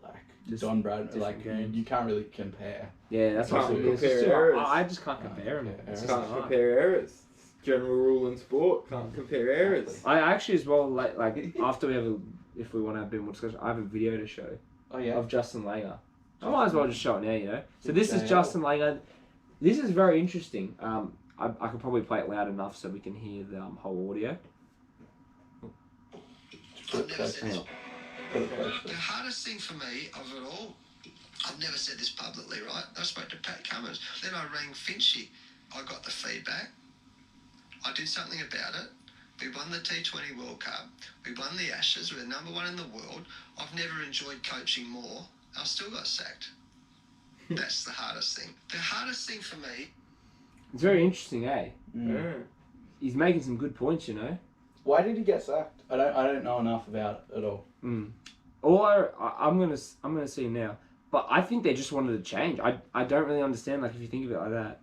like Just Don Bradman, different like games. you can't really compare. Yeah, that's what Can't it is. compare It's too- errors. I just can't compare him. Yeah, It's errors. just Can't hard. compare errors. General rule in sport. Can't compare errors. I actually as well like after we have if we want to have a bit more discussion, I have a video to show Oh yeah. of Justin Langer. I might as well just show it now, you know. So Good this is JL. Justin Langer. This is very interesting. I could probably play it loud enough so we can hear the whole audio. Put it closer. Hang on. Put it closer. The hardest thing for me of it all, I've never said this publicly, right? I spoke to Pat Cummins. Then I rang Finchy. I got the feedback. I did something about it. We won the T20 World Cup. We won the Ashes. We're number 1 in the world. I've never enjoyed coaching more. I still got sacked. That's the hardest thing. The hardest thing for me. It's very interesting, eh? Yeah. He's making some good points, you know. Why did he get sacked? I don't know enough about it at all. Or I'm gonna see now, but I think they just wanted to change. I don't really understand like if you think of it like that.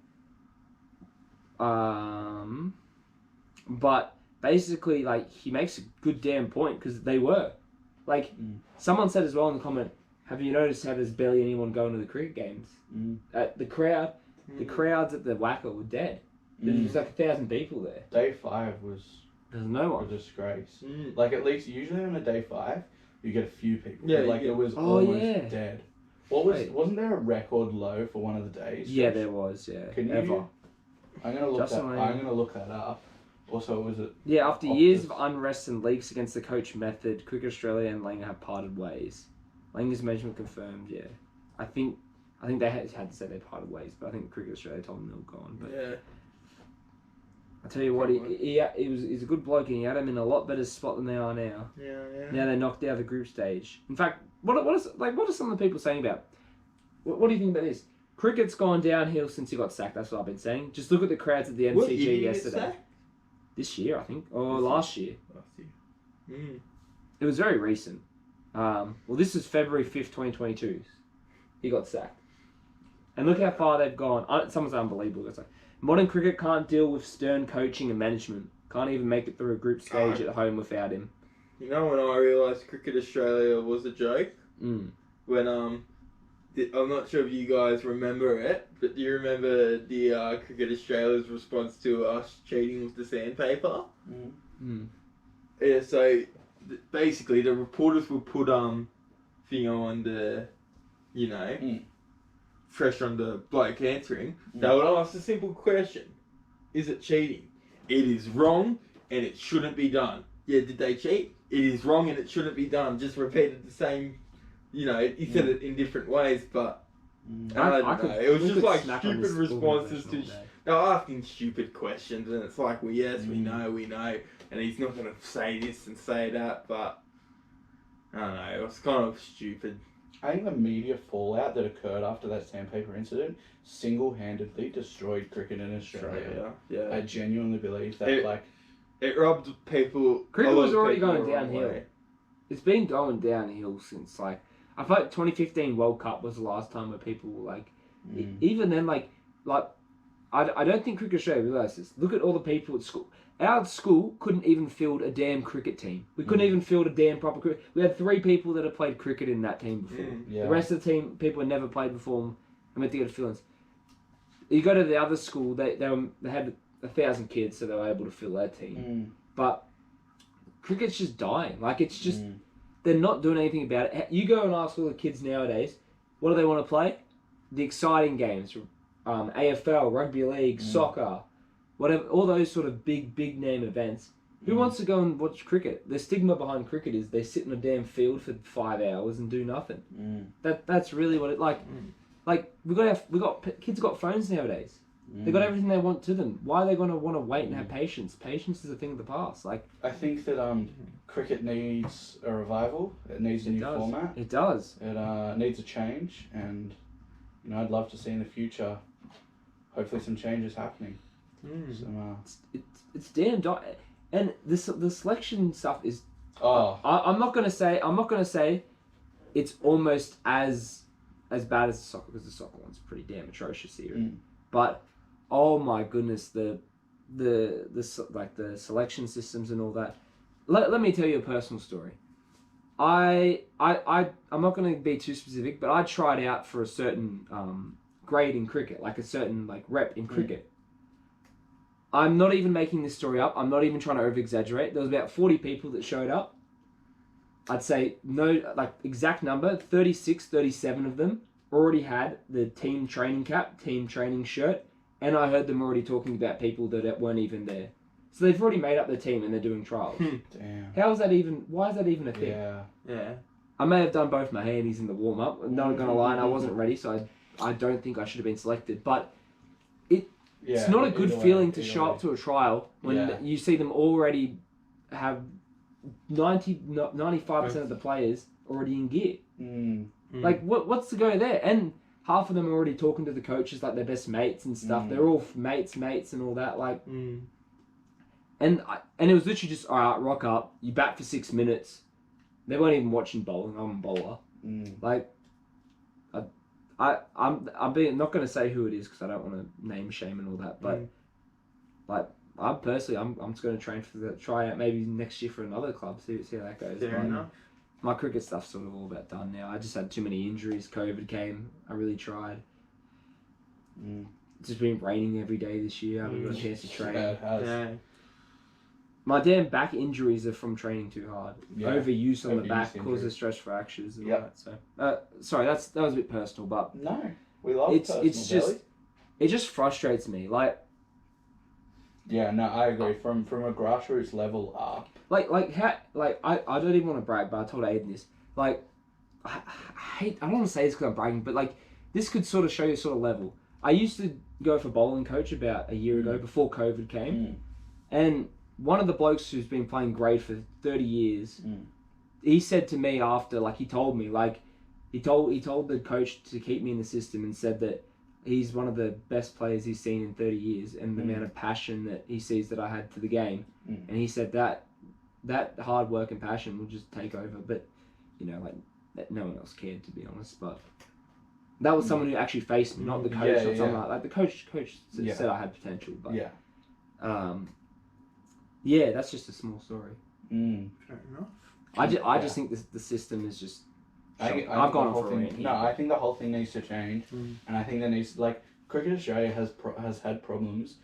But basically like he makes a good damn point because they were, like someone said as well in the comment. Have you noticed how there's barely anyone going to the cricket games? The crowds at the Wacker were dead. There was like 1,000 people there. Day 5 was There's no a one. disgrace. Like at least usually on a day 5, you get a few people. Yeah, But, like you it get- was Oh, almost yeah. dead. Wait. Wasn't there a record low for one of the days? Yeah, Josh? there was. Yeah, Can you? ever. I'm gonna look Justin that. Langer. I'm gonna look that up. Also, was it? Yeah, after Optus. years of unrest and leaks against the coach method, Cricket Australia and Langer have parted ways. Langer's management confirmed. Yeah, I think they had to say they parted ways, but I think Cricket Australia told them they were gone. But Yeah. I tell you what, he's a good bloke, and he had him in a lot better spot than they are now. Yeah. Now they knocked out the group stage. In fact, what are some of the people saying about? What do you think about this? Cricket's gone downhill since he got sacked. That's what I've been saying. Just look at the crowds at the What year MCG did he get yesterday. sacked? This year, I think, or last year. Last year. It was very recent. Well, this is February 5th, 2022. He got sacked. And look how far they've gone. Someone's unbelievable. It's like, modern cricket can't deal with stern coaching and management. Can't even make it through a group stage at home without him. You know when I realised Cricket Australia was a joke? When I'm not sure if you guys remember it, but do you remember the Cricket Australia's response to us cheating with the sandpaper? Yeah, so basically the reporters would put thing on the, you know, pressure on the bloke answering. They would ask a simple question: is it cheating? It is wrong and it shouldn't be done. Yeah, did they cheat? It is wrong and it shouldn't be done. Just repeated the same. You know, he said it in different ways, but I don't know. It was just like stupid responses They're asking stupid questions, and it's like, well, yes, we know, and he's not going to say this and say that, but I don't know, it was kind of stupid. I think the media fallout that occurred after that sandpaper incident single-handedly destroyed cricket in Australia. Yeah. I genuinely believe that, it rubbed people. Cricket was already people going the wrong downhill. way. It's been going downhill since I feel like 2015 World Cup was the last time where people were even then I don't think Cricket Australia realised this. Look at all the people at school. Our school couldn't even field a damn cricket team. We couldn't even field a damn proper cricket. We had 3 people that had played cricket in that team before. Yeah. The rest of the team, people had never played before and went to get fill-ins. You go to the other school, they had 1,000 kids, so they were able to fill their team. But cricket's just dying. It's just, they're not doing anything about it. You go and ask all the kids nowadays, what do they want to play? The exciting games. AFL, rugby league, soccer, whatever, all those sort of big name events. Who wants to go and watch cricket? The stigma behind cricket is they sit in a damn field for 5 hours and do nothing. That's really what it we got kids got phones nowadays. They got everything they want to them. Why are they going to want to wait and have patience? Patience is a thing of the past. I think that cricket needs a revival. It needs a new format. It does. It needs a change, and I'd love to see in the future, hopefully, some changes happening. It's damn and the selection stuff is. I'm not gonna say it's almost as bad as the soccer, because the soccer one's pretty damn atrocious here. But oh my goodness, the selection systems and all that. Let me tell you a personal story. I'm not going to be too specific, but I tried out for a certain grade in cricket, a certain rep in cricket. I'm not even making this story up. I'm not even trying to over-exaggerate. There was about 40 people that showed up. I'd say, exact number, 36, 37 of them already had the team training cap, team training shirt, and I heard them already talking about people that weren't even there. So they've already made up their team and they're doing trials. Damn. Why is that even a thing? Yeah. I may have done both my handies in the warm-up. I'm not going to lie, and I wasn't ready, so I don't think I should have been selected. But it's not a good feeling to show up to a trial when you see them already have 95% of the players already in gear. What's the go there? And half of them are already talking to the coaches like they're best mates and stuff. They're all mates and all that. And it was literally just, all right, rock up. You bat for 6 minutes. They weren't even watching bowling. I'm a bowler. I'm not going to say who it is because I don't want to name shame and all that. But I'm personally, I'm just going to train for try out maybe next year for another club. See how that goes. Fair enough. My cricket stuff's sort of all about done now. I just had too many injuries. COVID came. I really tried. It's just been raining every day this year. I haven't got a chance to train. Yeah. My damn back injuries are from training too hard. Overuse on the back causes stress fractures and all that. So, sorry, that was a bit personal, but no, we love it's just it just frustrates me. Yeah, no, I agree. From a grassroots level up. I don't even want to brag, but I told Aidan this. I don't want to say this because I'm bragging, but this could sort of show you sort of level. I used to go for bowling coach about a year ago before COVID came, and one of the blokes who's been playing grade for 30 years, he said to me after, he told me, he told the coach to keep me in the system and said that he's one of the best players he's seen in 30 years and the amount of passion that he sees that I had to the game. And he said that hard work and passion will just take over. But, no one else cared, to be honest. But that was someone who actually faced me, not the coach or something like that. The coach said I had potential. But, that's just a small story. Fair enough. I just think the system is just... I've gone on for a rant. No, I think the whole thing needs to change, and I think there needs Cricket Australia has had problems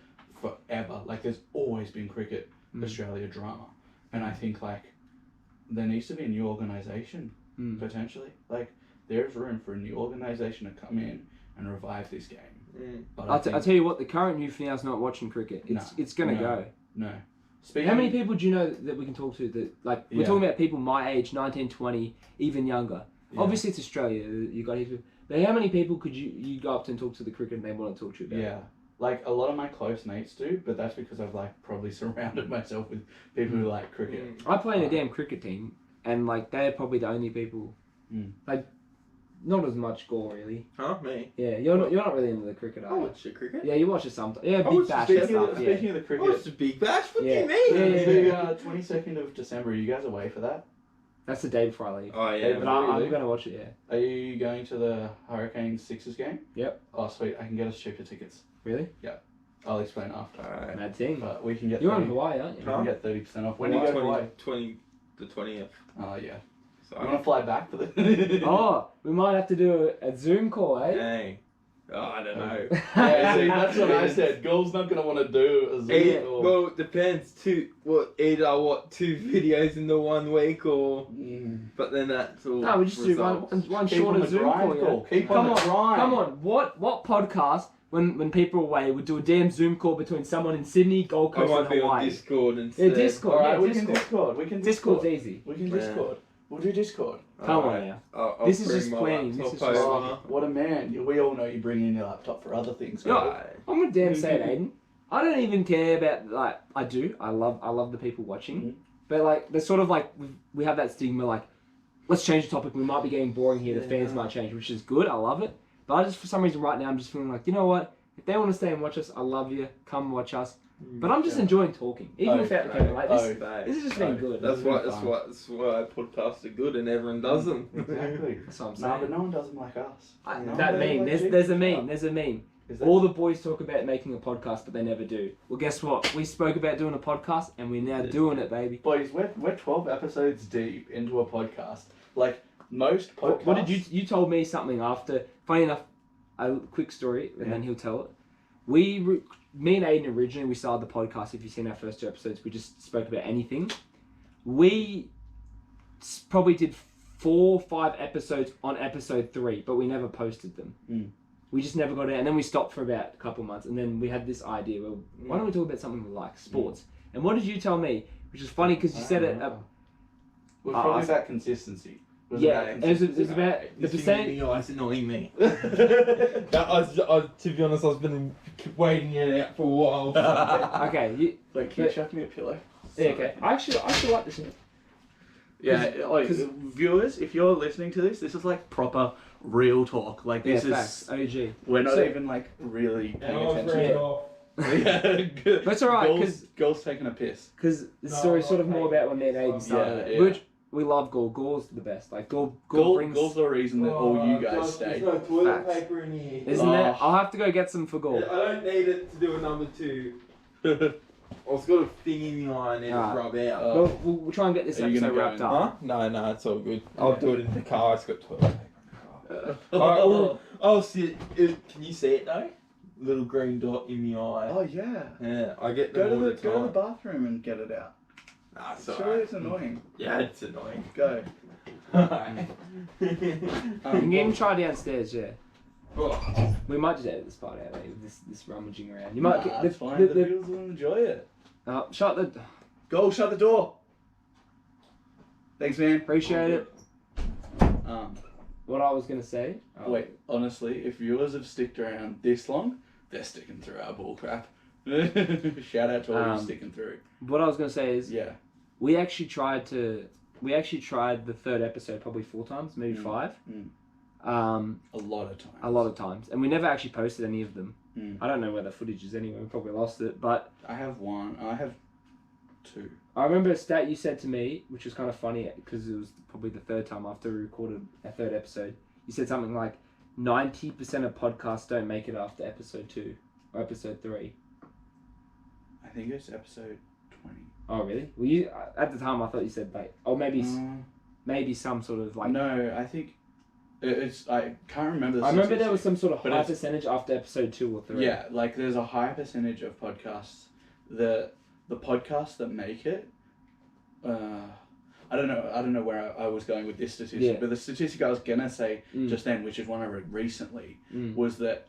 forever. There's always been Cricket Australia drama, and I think there needs to be a new organisation potentially. There's room for a new organisation to come in and revive this game. But I'll tell you what, the current youth now is not watching cricket. It's gonna go. No. How many people do you know that we can talk to that we're talking about people my age, 19, 20, even younger? Yeah. Obviously, it's Australia. You got here, but how many people could you go up to and talk to the cricket and they want to talk to you about? Like, a lot of my close mates do, but that's because I've, like, probably surrounded myself with people who like cricket. I play in a damn cricket team, and, like, they're probably the only people, like, not as much gore, really. Huh? Me? Yeah, you're not really into the cricket, I are you? watch the cricket. Yeah, you watch it sometimes. Yeah, I Big watch Bash the and stuff, Speaking yeah. of the I cricket, watched the Big Bash. What Yeah. do you mean? Yeah. the 22nd of December, are you guys away for that? That's the day before I leave. Oh yeah. But I'm going to watch it, yeah. Are you going to the Hurricanes Sixers game? Yep. Oh, sweet. I can get us cheaper tickets. Really? I'll explain after. Alright. Mad thing. But we can get You're in 30 Hawaii, aren't you? we can get 30% off. When do you go to Hawaii? The 20th. Oh, yeah. So You want to fly back for the... Oh, we might have to do a Zoom call, eh? Dang. Oh, I don't know. Yeah, see, that's what I said. Girls not going to want to do a Zoom call. Well, it depends. Either 2 videos in the 1 week or. But then that's all. No, we just do one Keep on shorter the Zoom grind, call. Yeah. Keep Come on the grind. Come on. What podcast when people are away would do a damn Zoom call between someone in Sydney, Gold I Coast, might and be on Hawaii? Discord instead. Yeah, Discord. Alright, Yeah, we Discord. can Discord. We can Discord's Discord. easy. We can Yeah. Discord. We'll do Discord. Come on Alright. now. I'll This is bring just my planning, laptop this is just- over. Oh, what a man. We all know you bring in your laptop for other things. No, right? I'm gonna damn say it, Aidan. I don't even care about, like, I do. I love the people watching. But, like, there's sort of like, we have that stigma, like, let's change the topic. We might be getting boring here. The fans might change, which is good. I love it. But I just, for some reason, right now, I'm just feeling like, you know what? If they want to stay and watch us, I love you. Come watch us. But I'm just enjoying talking, even without the camera. Like this has just been good. That's It's been why. fun. That's why podcasts are good and everyone does them. Exactly. That's what I'm No, but saying. no one does them like us. No That one meme. does like There's a you. meme. There's a meme. Is that- All the boys talk about making a podcast, but they never do. Well, guess what? We spoke about doing a podcast, and we're now doing it, baby. Boys, we're 12 episodes deep into a podcast. Like, most podcasts... What did you told me something after? Funny enough, a quick story, and then he'll tell it. Me and Aidan originally, we started the podcast. If you've seen our first 2 episodes, we just spoke about anything. We probably did 4 or 5 episodes on episode 3, but we never posted them. We just never got it, and then we stopped for about a couple months, and then we had this idea. Well, why don't we talk about something we like, sports? And what did you tell me? Which is funny because you said it. Well, probably that consistency. Yeah, it was about the percentage. It's annoying me. To be honest, I've been waiting it out for a while. Okay, Like, can you chuck me a pillow? yeah, okay. I actually like this. Yeah, like, viewers, if you're listening to this is like proper real talk. Like, this facts. is... OG. We're not So- even, like, really paying And I was attention. ran Yeah. off. Yeah, But it's alright, girls taking a piss. because the No, story's sort of okay. more about when me and Aidan started. Yeah, yeah. Which we love Gore. Gore's the best. Like Gore brings. Gore's the reason that all you guys stay. There's no toilet Facts. paper in here. Isn't Oh. there? I'll have to go get some for I Gore. don't need it to do a number 2. I've got a thing in my eye and it's Alright. rub out. Oh. We'll try and get this Are you episode gonna go wrapped in? up. Huh? No, it's all good. I'll do it in the car. It's got toilet paper. Oh, Alright, oh, see it. Can you see it though? Little green dot in the eye. oh yeah. Yeah, I get Go them all to the the time. bathroom and get it out. Nah, it's Surely alright. it's annoying. Yeah, it's annoying. Go. You can even try downstairs. Yeah. Oh. We might just edit this part out. Like, this rummaging around. You Nah, might get that's fine. The viewers will enjoy it. shut the. Go, shut the door. Thanks, man. Appreciate it. What I was gonna say. Wait, honestly, if viewers have sticked around this long, they're sticking through our bull crap. Shout out to all you sticking through. What I was gonna say is, Yeah. we actually tried the 3rd episode probably 4 times, maybe 5. A lot of times. A lot of times, and we never actually posted any of them. Mm. I don't know where the footage is anyway. We probably lost it, but I have 1. I have 2. I remember a stat you said to me, which was kind of funny because it was probably the 3rd time after we recorded our 3rd episode. You said something like 90% of podcasts don't make it after episode 2 or episode 3. I think it's episode 20. Oh really? Well, you at the time I thought you said like, or maybe some sort of like. No, I think it's. I can't remember. I remember there was some sort of But high it's- percentage after episode 2 or 3. Yeah, like there's a high percentage of podcasts. The podcasts that make it. I don't know where I was going with this statistic, Yeah. but the statistic I was gonna say just then, which is one I read recently, was that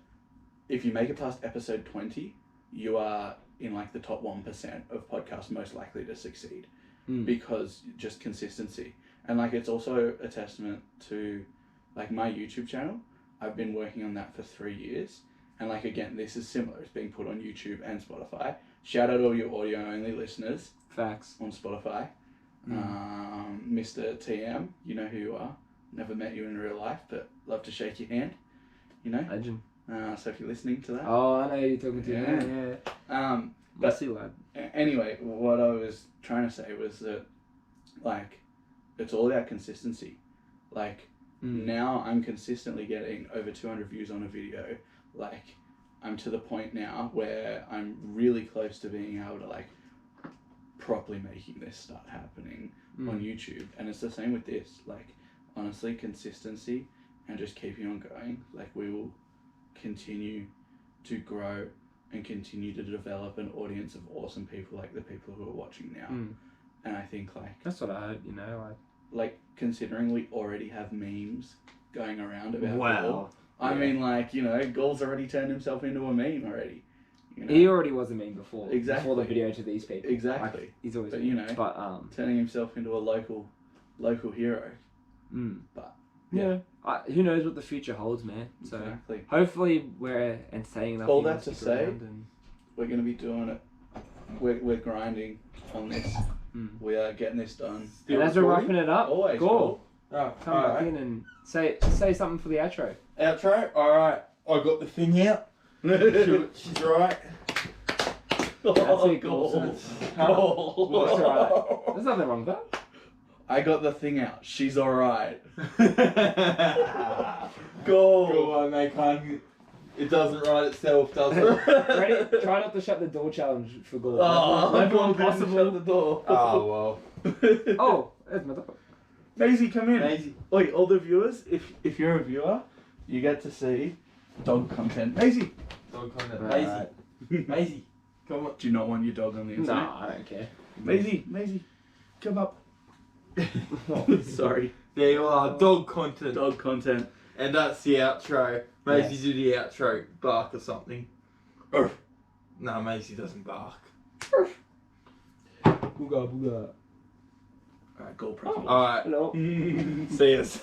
if you make it past episode 20, you are in like the top 1% of podcasts most likely to succeed because just consistency. And like it's also a testament to like my YouTube channel. I've been working on that for 3 years, And like again, this is similar. It's being put on YouTube and Spotify. Shout out all your audio only listeners Facts. on Spotify. Mr. TM, you know who you are. Never met you in real life, but love to shake your hand. You know. Legend. So if you're listening to that. Oh, I know you're talking to. Yeah. But Messi lad. anyway, what I was trying to say was that, like, it's all about consistency. Like, now I'm consistently getting over 200 views on a video. Like, I'm to the point now where I'm really close to being able to, like, properly making this start happening on YouTube. And it's the same with this. Like, honestly, consistency and just keeping on going. Like, we will continue to grow and continue to develop an audience of awesome people like the people who are watching now. And I think, like... That's what I heard, you know, like, considering we already have memes going around about Wow. Gaul. I mean, like, you know, Gaul's already turned himself into a meme already. You know? He already was a meme before. Exactly. Before the video to these people. Exactly. Like, he's always But, been. you know, But, turning himself into a local hero. But, yeah. Who knows what the future holds, man. So, exactly. hopefully we're entertaining enough. All people that to stick say, around and... we're going to be doing it. We're grinding on this. We are getting this done. And as we're wrapping it up, Always. Gaul, Oh, come back in and say something for the outro. Outro? Alright. I got the thing out. She's right. That's it, Gaul. Gaul. That's alright. There's nothing wrong with that. I got the thing out. She's alright. Go on, mate, can't. It doesn't write itself, does it? Ready? Try not to shut the door challenge for Gaul. Oh, Level Gaul didn't impossible. shut the door. Oh, well. Oh, there's my dog. Maisie, come in. Maisie. Wait, all the viewers, if you're a viewer, you get to see dog content. Maisie! Dog content. Right. Maisie. Maisie. Come on. Do you not want your dog on the internet? Nah, I don't care. Maisie, come up. Sorry. There you are. Dog content. Dog content. And that's the outro. Maisie, Yes. do the outro. Bark or something. Arf. No, Maisie doesn't bark. Booga booga. Alright, Gaul press. Alright. Hello. See us.